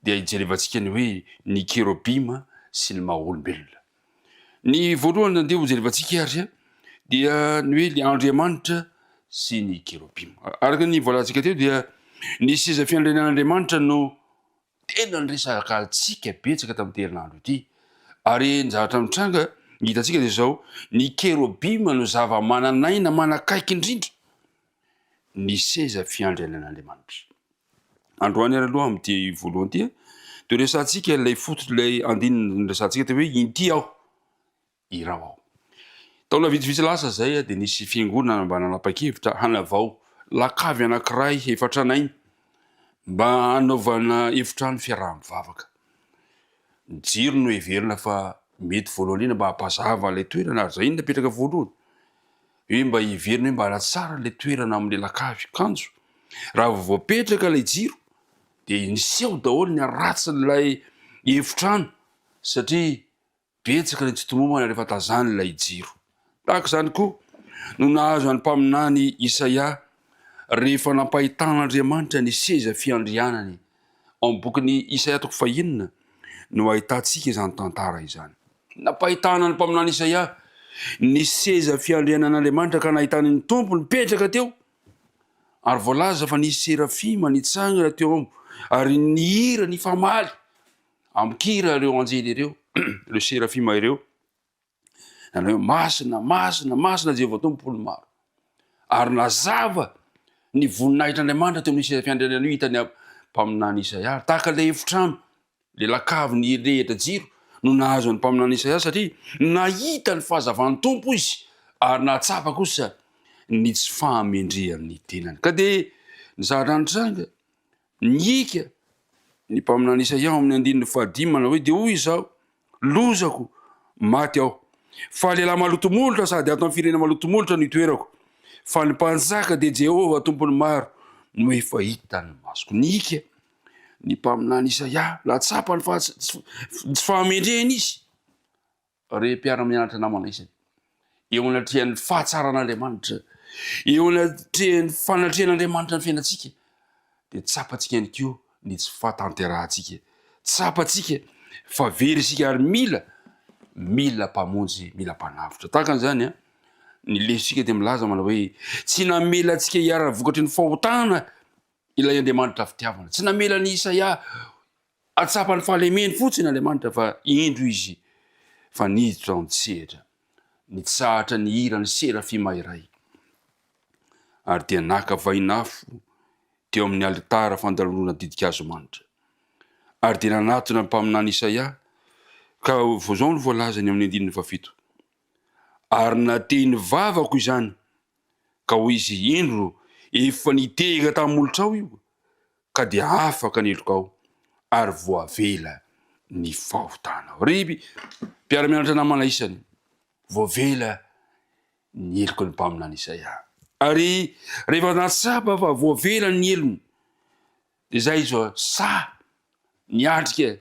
Speaker 7: dia hijerevantsika ny hoe ny kerobima sy ny maha-olombelona. Ny voalohany andeha hojerevantsika ary dia ny hoe Andriamanitra sy ny kerobima. Araka ny voalantsika teo dia ny seza fiandrianan'Andriamanitra no tena niresaka antsika betsaka tamin'ity herinandro ity ary nizahatra mitranga hitantsika dia zao ny kerobima no zava-mananaina manakaiky indrindra ny seza fiandrianan'Andriamanitra. Androany ary aloha amin'ity voalohany ity dia resantsika ilay fototry ilay andininy resantsika teo hoe inty aho irao aho. Taona vitsivitsy lasa zay dia nisy fiangonana mba nanapa-kevitra hanavao lakavy anankiray efatranainy mba hanaovana efitrano fiaraha-mivavaka. Ny jiro no heverina fa mety voalohany mba hampazava ilay toerana ary zay iny napetraka voalohany hoe mba heverina hoe mba halatsara ilay toerana amin'ilay lakavy kanjo. Raha voapetraka ilay jiro dia niseho daholo ny ratsin'ilay efitrano satria betsaka ny tsy tomomana rehefa tazany ilay jiro. Tahaka izany koa no nahazo any mpaminany Isaia rehefa nampahitan'Andriamanitra ny seza fiandrianany ao amin'ny bokin'ny Isaia 1 no ahitantsika izany tantara izany. Napahitana ny mpaminany Isaia ny seza fiandrianan'Andriamanitra ka nahitany ny tompo nipetraka teo ary voalaza fa nisy serafima nitsangana teo ambo ary nihira ny famaly amikira ireo anjely ireo ireo serafima ireo nanao hoe masina masina masina Jehovah Tompony maro ary nazava ny voninahitr'Andriamanitra teo amin'ny seza fiandrianana io hitany mpaminany Isaia tahaka le hevitrano le lakavy ny rehitra jiro no nahazo ny mpaminany Isaia satria nahita ny fahazavany tompo izy ary nahatsapa kosa ny tsy fahamendrehan'ny tenany ka de ny zahadranitranga nyika ny mpaminany Isaia amin'ny andininy fahadimana hoe de hoy izao lozako maty aho fa lehilahy malotomolotra sady ato amin'ny firena malotomolotra ny toerako fa ny mpanjaka de Jehova tompony maro no efa hita ny masoko nika ny mpaminany Isaia latsapa ny tsy fahamendrehany izy re mpiara-mianatra namana isany eo anatrehan'ny fahatsaran'Andriamanitra eo anatrehan'ny fanatrehan'Andriamanitra ny fiainantsika de tsapatsika ihany koa ny tsy fahatanterahantsika tsapatsika fa very isika ary mila mpamonjy mila mpanavitra tahaka an'izany a ny lesitsika de milaza mana hoe tsy namela antsika hiara vokatry ny fahotana ilay Andriamanitra fitiavana tsy namela ny Isaia atsapa ny fahalemeny fotsiny Andriamanitra fa indro izy fa niditra ao nitsehatra nitsahatra ny hira ny serafima iray ary dia naka vainafo teo amin'ny alitara fandalonana didikazo manitra ary dia nanatona ny mpaminany Isaia ka zao no voalazany amin'ny andininy fafito ary nateny vavako izany ka ho izy indro efa nitega tamolotra ao io ka dia afaka neloka ao ary voavela ny fahotana riby mpiara-mianatra namana isany voavela ny eloko ny mpaminany Isaia ary rehefa natsapa fa voavela ny elony de zay izy sa niatrika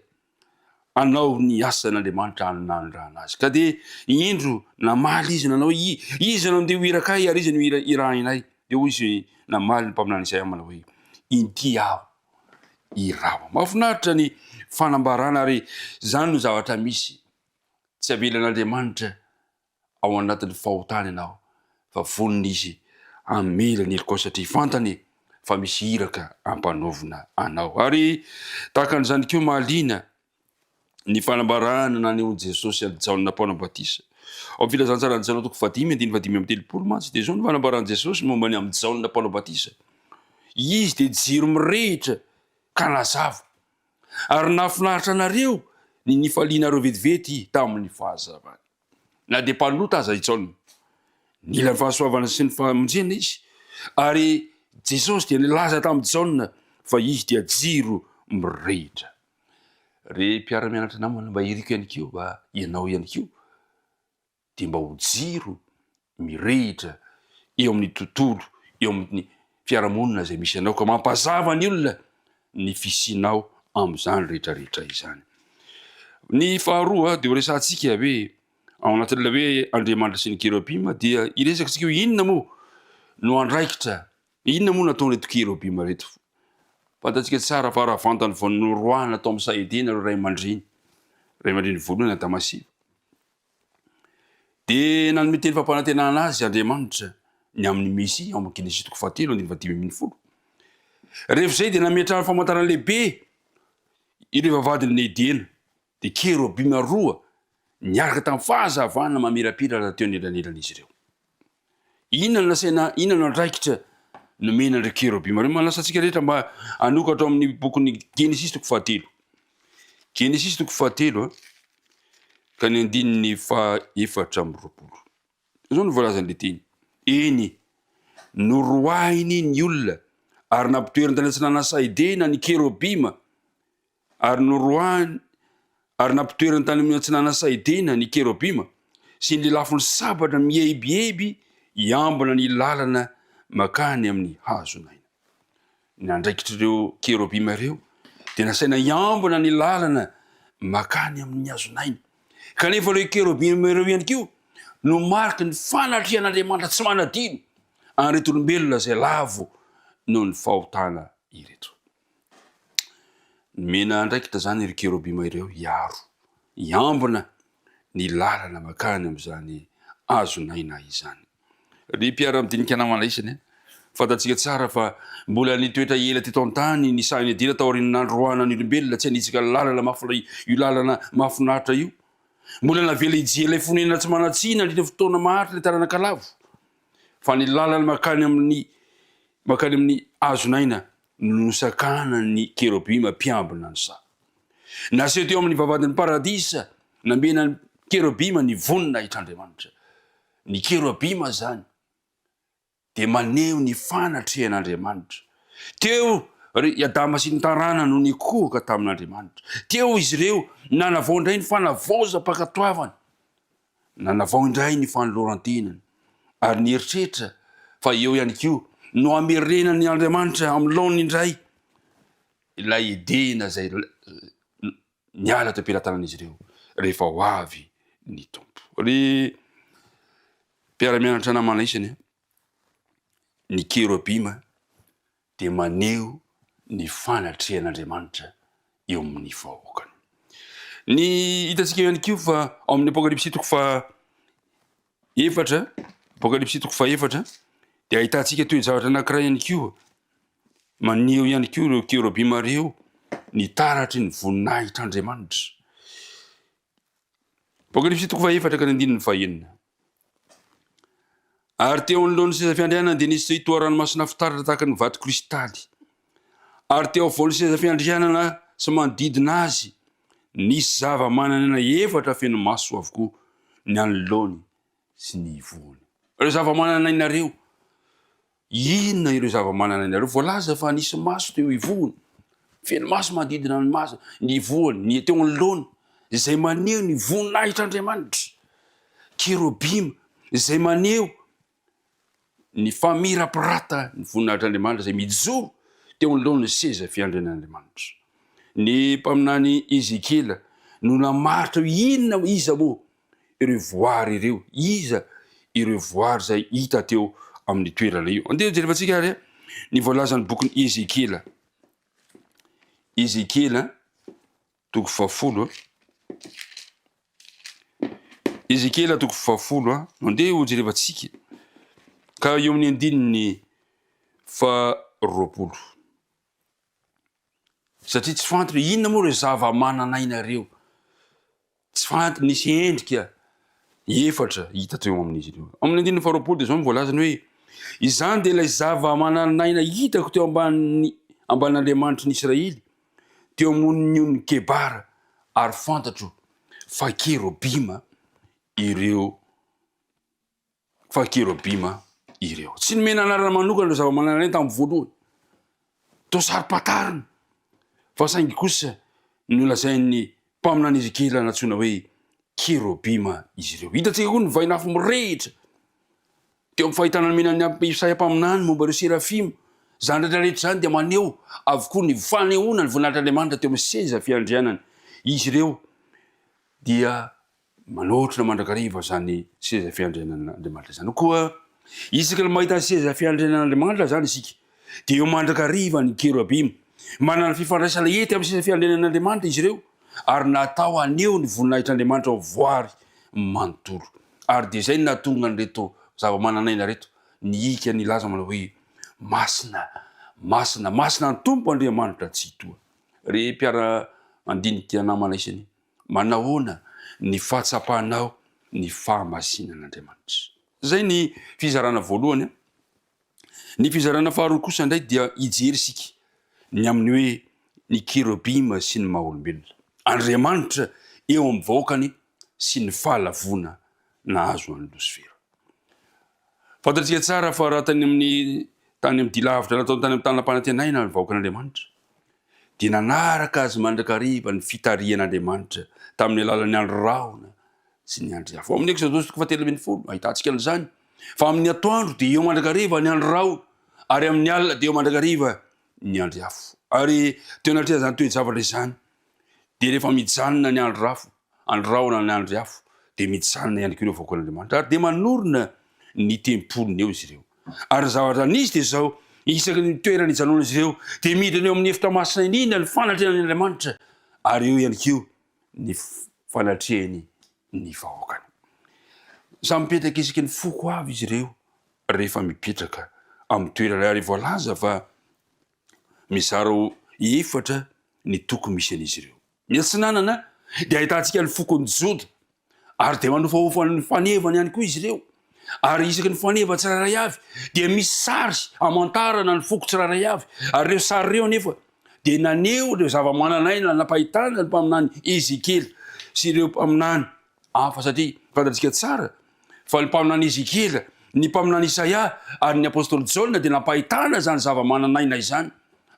Speaker 7: anao ny asan'Andriamanitra nanondrahana azy ka de indro namaly izy nanao izy nanao ndeha hoirakay ary izy no irahinay de hoy izy namaly ny mpaminany Isaia manao hoe inty aho irao mahafinaritra ny fanambarana ary zany no zavatra misy tsy avelan'Andriamanitra ao anatin'ny fahotana ianao fa voniny izy amela ny eloko satria fantany fa misy iraka ampanovina anao ary tahaka an'izany koa mahaliana ny fanambarana naneho Jesosy Jaona Mpanambatisa ao filazantsara Jaona toko 5:5-7 mantsy de zao ny fanambarana Jesosy momba ny amin'ny Jaona Mpanambatisa izy de jiro mirehitra ka nazava ary nafinaritra anareo ny nifalianareo vetivety tamin'ny fahazavany na de mpanota aza Jaona nila ny fahasoavana sy ny fahamonjena izy ary Jesosy dia nilaza tamin'ny Jaona fa izy dia jiro mirehitra re mpiara-mianatra namana mba iriko ihany kio mba ianao ihany kio de mba ho jiro mirehitra eo amin'ny tontolo eo amin'ny fiarahamonina zay misy anao ka mampazava ny olona ny fisinao am'izany rehetrarehetra izany ny faharoa de ho resantsika hoe ao anatin'ilay hoe Andriamanitra sy ny kerubima dia iresakatsika hoe inona moa no andraikitra inona moa nataony reto kerubima reto fantatsika tsara fa raha vantany vao noroahana atao amin'ny saedena ro ray aman-dreny voalohany Adamasiva de nanome teny fampanantenana azy Andriamanitra ny amin'ny Messia ao amin'ny Genesis toko 7:5-10 rehefa zay de nametrahany famantarana lehibe ireo vavadiny Edena de kerubima roa niaraka tamin'ny fahazavana mamirapirana teo nelanelana izy ireo inona nasaina inona no andraikitra nomena andreo kerubima reo malasatsika rehetra mba anokatra amin'ny bokon'ny Genesis toko 7 Genesis toko 7 ka ny andininy 4:20 zao no voalazan'le teny eny noroahiny ny olona ary nampitoerany tany antsinana saidena ny kerubima ary noroahiny ary nampitoerany tany amin'ny antsinana saidena ny kerubima sy ny lelafony sabatra mihebieby iambona ny lalana makany amin'ny hazonaina nandraikitr'ireo kerubima ireo de nasaina iambona ny lalana makany amin'ny hazonaina kanefa ireo kerubima ireo ihany kio no mariky ny fanatrehan'Andriamanitra tsy manadino anreto olombelona zay lavo noho ny fahotana ireto mena andraikitra zany ireo kerubima ireo iambona ny lalana makany am'izany hazonaina izany ry mpiara-midinika namana isany fantatsika tsara fa mbola nitoetra ela teto an-tany ny sainy adina tao aorian'ny nandroana ny olombelona tsy hanitsika lalana io lalana mahafinaritra io mbola navela ijela fonena tsy manatsina ndrindra fotoana maharitra le taranaka lavo fa ny lalana makany amin'ny hazonaina nosakana ny kerobima mpiambina ny sa naseho teo amin'ny vavadin'ny paradisa namena ny kerobima ny vonina hitr'Andriamanitra. Ny kerobima zany de maneho ny fanatrehan'Andriamanitra. Teo Adama sy ny tarana no nikohoka tamin'Andriamanitra. Teo izy ireo nanavao indray ny fanavaozam-pakatoavana, nanavao indray ny fanolorantenany, ary ny eritrehitra fa eo ihany koa no amerenany Andriamanitra amin'ny laony indray ilay idena zay niala teo am-pelatanan'izy ireo rehefa ho avy ny tompo. Ry mpiara-mianatra namana isany, ny kerobima de maneho ny fanatrehan'Andriamanitra eo amin'ny vahoakany. Ny hitantsika ihany koa fa ao amin'ny Apokalypsy toko fa efatra, Apokalypsy toko fa efatra, de ahitantsika toe-javatra anankiray ihany koa maneho ihany koa ireo kerobima reo ny taratry ny voninahitr'Andriamanitra. Apokalypsy toko fa efatra ka ny andininy fahenina. Ary teo anoloan'ny seza fiandrianana de nisy itoa-ranomasina fitaratra tahaka ny vato kristaly. Ary teo avoan'ny seza fiandrianana sy manodidina azy nisy zava-manan'aina efatra feno maso avokoa ny anoloany sy ny ivoany. Ireo zava-manan'aina reo, inona ireo zava-manan'aina reo? Voalaza fa nisy maso teo ivoany, feno maso manodidina ny maso, ny ivoany, ny teo anoloany, izay maneho ny voninahitr'Andriamanitra. Kerobima izay maneho ny famirapirata ny voninahitr'Andriamanitra izay mijoro teo anoloany seza fiandrianan'Andriamanitra. Ny mpaminany Ezekela no namaritra inona iza moa ireo voary ireo, iza ireo voary zay hita teo amin'ny toerana io. Andeha jerevantsika ary ny voalazan'ny bokin'ny Ezekela. Ezekela toko fafolo, Ezekela toko fafolo, andeha ho jerevantsika ka eo amin'ny andininy faharoapolo. Satria tsy fantatra inona moa reo zava-manan'aina reo, tsy fantatra, nisy endrika efatra hita teo amin'izy ireo. Amin'ny andininy faharoapolo de zao mivoalazany hoe izany de ilay zava-manan'aina hitako teo ambanin'Andriamanitra ny Israely teo amonin'ny Kebara, ary fantatro fa kerobima ireo, fa kerobima ireo. Tsy nomena anarana manokana ireo zava-manan'aina tamin'ny voalohany, to saro-patarina, fa saingy kosa nolazain'ny mpaminany Ezekela natsoina hoe kerobima izy ireo. Hitantsika koa ny vainafo mirehitra teo amin'ny fahitana menan'ny Isaia mpaminany momba ireo serafimo. Zany rehetrarehetra zany de maneho avokoa ny fanehoana ny voninahitr'Andriamanitra teo amin'ny seza fiandrianana. Izy ireo dia manotrona mandrakariva zany seza fiandrianan'Andriamanitra zany. Koa isaka ny mahita seza fiandrianan'Andriamanitra zany isika de eo mandrakariva ny kerobima. Manana fifandraisana ety amin'ny seza fiandrianan'Andriamanitra izy ireo, ary natao aneho ny voninahitr'Andriamanitra ho voary manontolo. Ary de zay natonga an'ireto zava-manan'aina reto niika nilaza manao hoe masina, masina, masina ny tompo Andriamanitra tsy hitoa. Re mpiara mandinika namana isany, manahoana ny fahatsapanao ny fahamasinan'Andriamanitra. Zay ny fizarana voalohany. Ny fizarana faharoa kosa indray dia ijery isika ny amin'ny hoe ny kerobima sy ny maha-olombelona. Andriamanitra eo amin'ny vahoakany sy ny fahalavona nahazo an'i Losifera. Fantatsika tsara fa raha tany amin'ny dilavitra nataony tany amin'ny tany lampanantenaina ny vahoakan'Andriamanitra, dia nanaraka azy mandrakariva ny fitarihan'Andriamanitra tamin'ny alalan'ny andro rahona sy ny andro afo. Amin'ny Exodosy toko fahatelo ambin'ny folo ahitantsika an'izany fa amin'ny atoandro dia eo mandrakariva ny andro rahona, ary amin'ny alina dia eo mandrakariva ny andro afo. Ary teo anatria zany toe-javatra izany dia rehefa mijanona ny andro afo, andro rahona ny andro afo, dia mijanona ihany koa ireo vahoakan'Andriamanitra, ary dia manorona ny tempolony eo izy ireo. Ary zavatra nisy de zao, isaky ny toerana ijanona izy ireo de midina eo amin'ny efitra masina indrindra ny fanatrehan'Andriamanitra, ary eo ihany koa ny fanatrehany ny vahoakany. Samy mipetraka isaky ny foko avy izy ireo rehefa mipetraka amin'ny toerana, ary voalaza fa mizara efatra ny toko misy an'izy ireo. Ny atsinanana dia ahitantsika ny fokony Joda, ary de manofahofa ny fanevany ihany koa izy ireo, ary isaky ny faneva tsiraray avy dia misy sary amantarana ny foko tsiraray avy ary reo sary reo nefa dia naneo reo zava-mananaina napahitana ny mpaminany Ezekely sy ireo mpaminany hafa satria fantatsika tsara fa ny mpaminany Ezekely ny mpaminany Isaia ary ny apôstôly Jaona dia napahitana zany zava-mananaina izany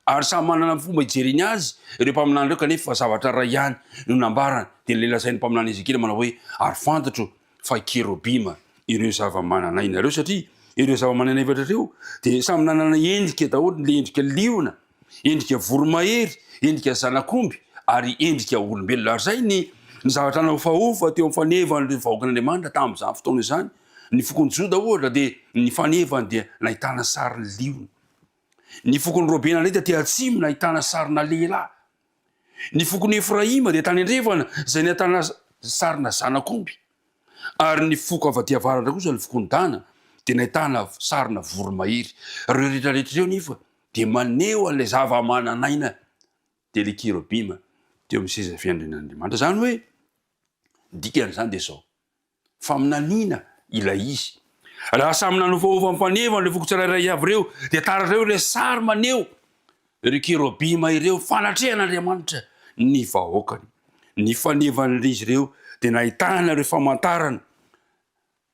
Speaker 7: ary samy manana fomba ijereny azy ireo mpaminany reo kanefa fa zavatra ray ihany no nambarana dia lelasain'ny mpaminany Ezekely manao hoe ary fantatro fa kerobima ireo zava-mananaina reo satria ireo zava-mananaina efatra reo dia samy nanana endrika daholo le endrika liona endrika voromahery endrika zanak'omby ary endrika olombelona ary zay ny zavatra naofaofa teo amin'ny fanevany vahoakan'Andriamanitra tamin'izany fotoana izany ny fokony Joda ohatra dia ny fanevany dia nahitana sariny liona ny fokony Robena ndray dia atsimo nahitana sarina lehilahy ny fokony Efraima dia tany andrefana izay nahitana sarina zanak'omby ary ny foko avy aty avaratra kosa ny fokony Dana dia nahitana sarina voromahery reo rehetrarehetra reo nefa dia maneho an'ilay zava-mananaina dia le kerobima teo amin'ny seza fiandrian'Andriamanitra zany hoe dikan'izany dia zao faminaniana ilay izy raha samy nanofaova mifaneva le foko tsirairay avy reo dia tarareo le sary maneho ireo kerobima ireo fanatrehan'Andriamanitra ny vahoakany ny fanevan'izy ireo dia nahitana ireo famantarana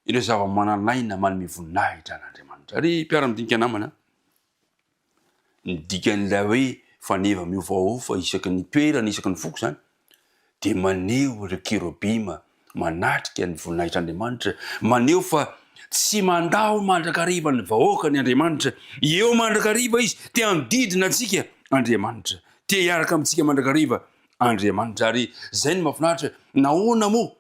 Speaker 7: ireo zava-mananaina manome voninahitra an'Andriamanitra ary mpiara-midinika namana ny dikan'ilay hoe faneva miovaova isaky ny toerana isaky ny foko zany dia maneho ireo kerobima manatrika ny voninahitr'Andriamanitra maneho fa tsy mandao mandrakariva ny vahoaka ny Andriamanitra eo mandrakariva izy te handidina antsika Andriamanitra te hiaraka amintsika mandrakariva Andriamanitra ary zay ny mahafinaritra nahoana moa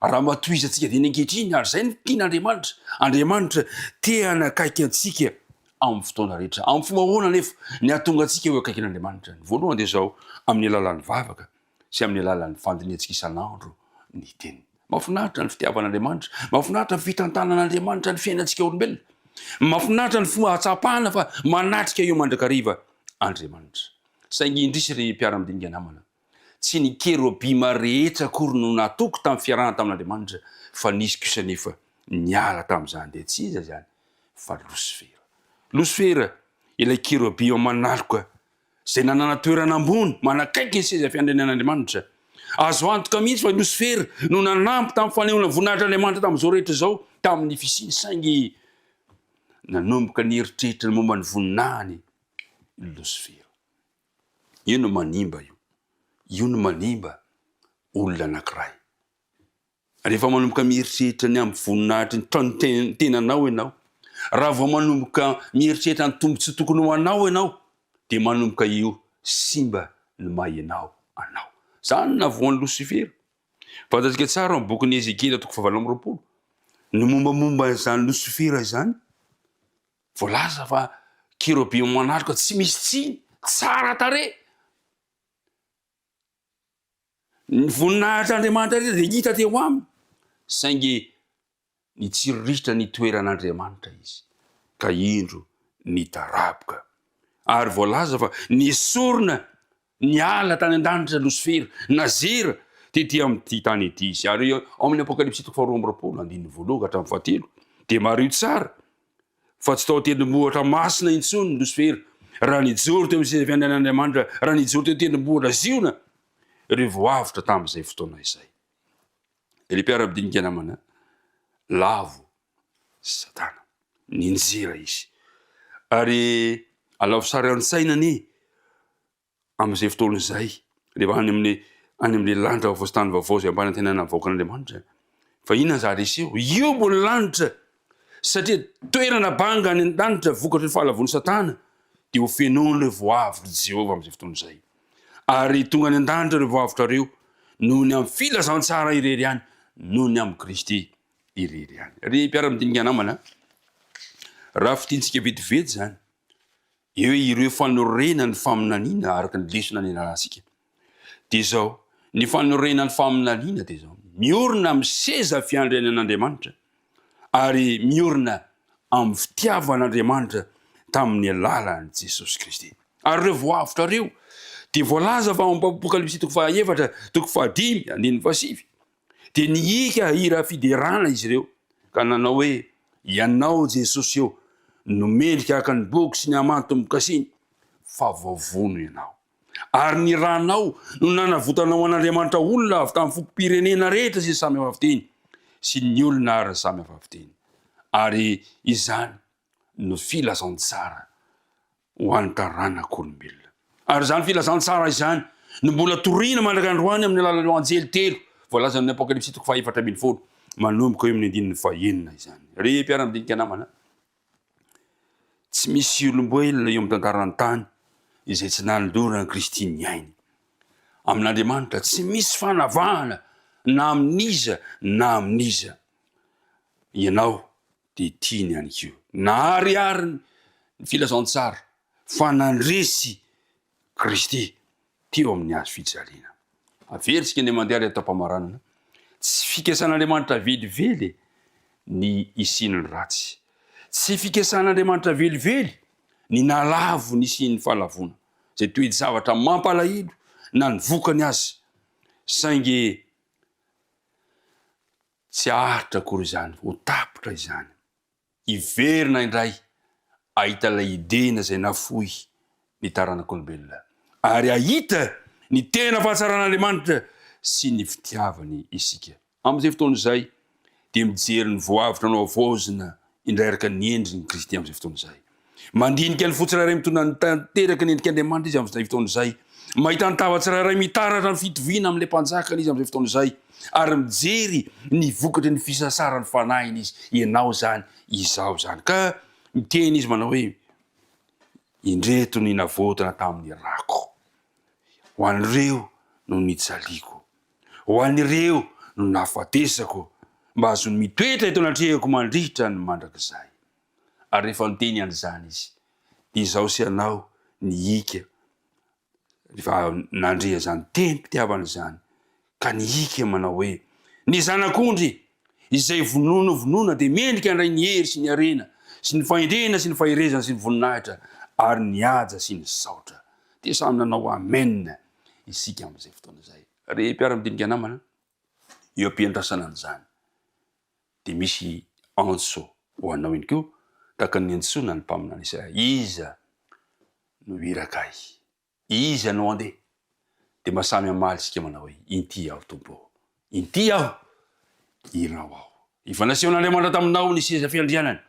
Speaker 7: raha matoizantsika dia ny ankehitriny ary zay ny tian'Andriamanitra Andriamanitra te hanakaiky antsika amin'ny fotoana rehetra amin'ny fomba ahoana nefa ny ahatonga antsika eo akaikin'Andriamanitra ny voalohany dia zao amin'ny alalan'ny vavaka sy amin'ny alalan'ny fandiniantsika isan'andro ny teny mahafinaritra ny fitiavan'Andriamanitra mahafinaritra ny fitantanan'Andriamanitra ny fiainantsika olombelona mahafinaritra ny fomba hatsapana fa manatrika eo mandrakariva Andriamanitra saingy indrisy ry mpiara-midinika namana tsy ny kerobima rehetra akory no natoko tamin'ny fiarahana tamin'Andriamanitra fa nisy kosa nefa niala tamin'izany dia tsy iza zany fa Losifera ilay kerobima manaloka izay nanana toerana ambony manakaiky ny seza fiandrianan'Andriamanitra azo antoka mihitsy fa Losifera no nanampy tamin'ny fanehoana voninahitran'Andriamanitra tamin'izao rehetra zao tamin'ny fisiny saingy nanomboka ny eritreritra ny momba ny voninahiny Losifera io no manimba io no manimba olona anankiray rehefa manomboka mieritreritra ny amin'ny voninahitry ny tenanao ianao raha vao manomboka mieritreritra ny tombo tsy tokony ho anao ianao dia manomboka io simba ny maha ianao anao zany navoan'ny Losifera fantatsika tsara amin'ny bokin'ny Ezekely 7:20 ny mombamomba zany Losifera zany voalaza fa kerobima manaloka tsy misy tsiny tsara tare ny voninahitr'Andriamanitra rehetra dia hita teo aminy saingy ny tsiriritra ny toeran'Andriamanitra izy ka indro ny taraboka ary voalaza fa nisorona ny ala tany an-danitra Losifera nazera tetỳ amin'ity tany ity izy ary ao amin'ny Apokalipsy 2:1 dia mario tsara fa tsy tao tendrombohitra masina intsony ny Losifera raha nijoro teo amin'ny seza fiandrian'Andriamanitra raha nijoro teo tendrombohitra ziona ireo voavitra tamin'izay fotoana izay le mpiara-midinika namana lavo Satana ninjera izy ary alavo sary an-tsainany amin'izay fotoana izay rehefa any amin'ny lanitra vaovao-tany vaovao izay ampanantenana vahoakan'Andriamanitra fa inona zary iseo io mbony lanitra satria toerana banga any an-danitra vokatry ny fahalavon'ny Satana dia ho fenoan'ireo voavitra Jehovah amin'izay fotoana izay ary tonga any an-danitra ireo voavitra reo noho ny amin'ny filazantsara irery ihany noho ny amin'ny Kristy irery ihany ry mpiara-midinika namana raha fitiantsika vetivety zany eo ireo fanorena ny faminaniana araka ny lesona ny alalantsika dia zao ny fanorena ny faminaniana dia zao miorina amin'ny seza fiandrianan'Andriamanitra ary miorina amin'ny fitiavan'Andriamanitra tamin'ny alalan'i Jesosy Kristy ary ireo voavitra reo dia voalaza fa Apokalipsy 4:5 dia niika hira fiderana izy ireo ka nanao hoe ianao jesosy eo nomendrika aka ny boky sy ny amanto mikasiny fa vaovono ianao ary ny ranao no nanavotanao an'andriamanitra olona avy tamin'ny fokom-pirenena rehetra sy samy hafa avy teny sy ny olona ary samy hafa avy teny ary izany no filazantsara ho an'ny taranak'olombelona ary zany filazantsara izany no mbola toriana mandrakandroany amin'ny alalan'ireo anjely telo voalaza amin'ny apokalipsy 4:4 manomboka eo amin'ny andininy 9 izany re mpiara-midinika namana tsy misy olomboelona eo amin'ny tantarany tany izay tsy nanodorana Kristy niainy amin'Andriamanitra tsy misy fanavahana na amin'iza na amin'iza ianao de tiany ihany koa na ariary ny filazantsara fa nandresy Kristy teo amin'ny hazo fijaliana averitsika ny mandeha ary atao-pamaranana tsy fikasan'Andriamanitra velively ny isiny ratsy tsy fikasan'Andriamanitra velively ny nalavo ny isiny fahalavona zay toy zavatra mampalahelo na ny vokany azy saingy tsy ahitra akory izany ho tapitra izany iverina indray ahita ilay idena zay nafoy ny taranak'olombelona ary ahita ny tena fahatsaran'Andriamanitra sy ny fitiavany isika amin'izay fotoana izay dia mijery ny voavitra anao avaozina indray araka ny endriny Kristy amin'izay fotoana izay mandinika ny fotsirairay mitondra ny tanteraka ny endrik'Andriamanitra izy amin'izay fotoana izay mahita ny tavatsirairay mitaratra ny fitoviana amin'ilay mpanjakana izy amin'izay fotoana izay ary mijery ny vokatry ny fisasarany fanahiny izy ianao zany izao zany ka miteny izy manao hoe indreto ny navotana tamin'ny rako ho an'ireo no nijaliako ho an'ireo no nafatesako mba azony mitoetra eto anatrehako mandritra ny mandrakizay ary rehefa niteny an'izany izy dia izao sy anao ny ika rehefa nandrea zany teny mpitiavana zany ka ny ika manao hoe ny zanak'ondry izay vonona dia mendrika andray ny hery sy ny arena sy ny fahendrena sy ny faherezana sy ny voninahitra ary ny aja sy ny saotra dia samy nanao amen isika amin'izay fotoana izay re mpiara-midinika namana eo ampiandrasana an'izany dia misy antso ho anao iny koa tahaka ny antsoina ny mpaminany Isaia iza no irakay iza no andeha dia masamy amaly isika manao hoe inty aho tompo inty aho irao aho ifanasehon'Andriamanitra taminao ny seza fiandrianany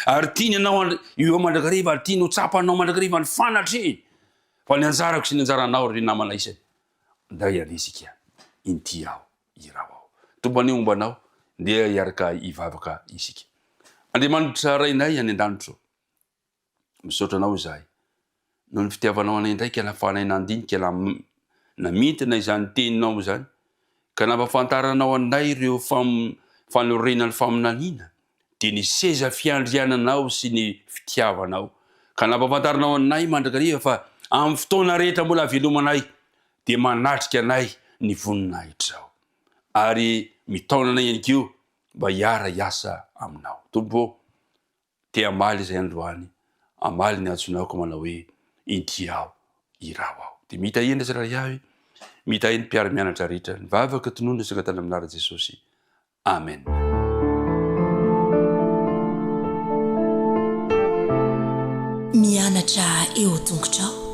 Speaker 7: ary tiany anao io mandrakariva ary tiany ho tsapanao mandrakariva ny fanatrehiny fa ny anjarako sy ny anjaranao ry namana isany nday anisika inty aho irao aho tompany ombanao ndeha iaraka ivavaka isika Andriamanitra rainay any an-danitro misaotra anao izahay noho ny fitiavanao anay ndraiky alafanay nandinika namintina izany teninao zany ka nampafantaranao anay ireo fanorenany faminaniana dia ny seza fiandriananao sy ny fitiavanao ka nampafantaranao anay mandrakariva fa amin'ny fotoana rehetra mbola avelomanay dia manatrika anay ny voninahitra zao ary mitaona anay ihany koa mba hiara hiasa aminao tompo te amaly izay androany amaly ny antsonaoko manao hoe inty aho irao aho dia mita endra tsiray avy mita eny mpiara-mianatra rehetra nivavaka tonoana saka tany aminara Jesosy amen
Speaker 1: mianatra eo tongotrao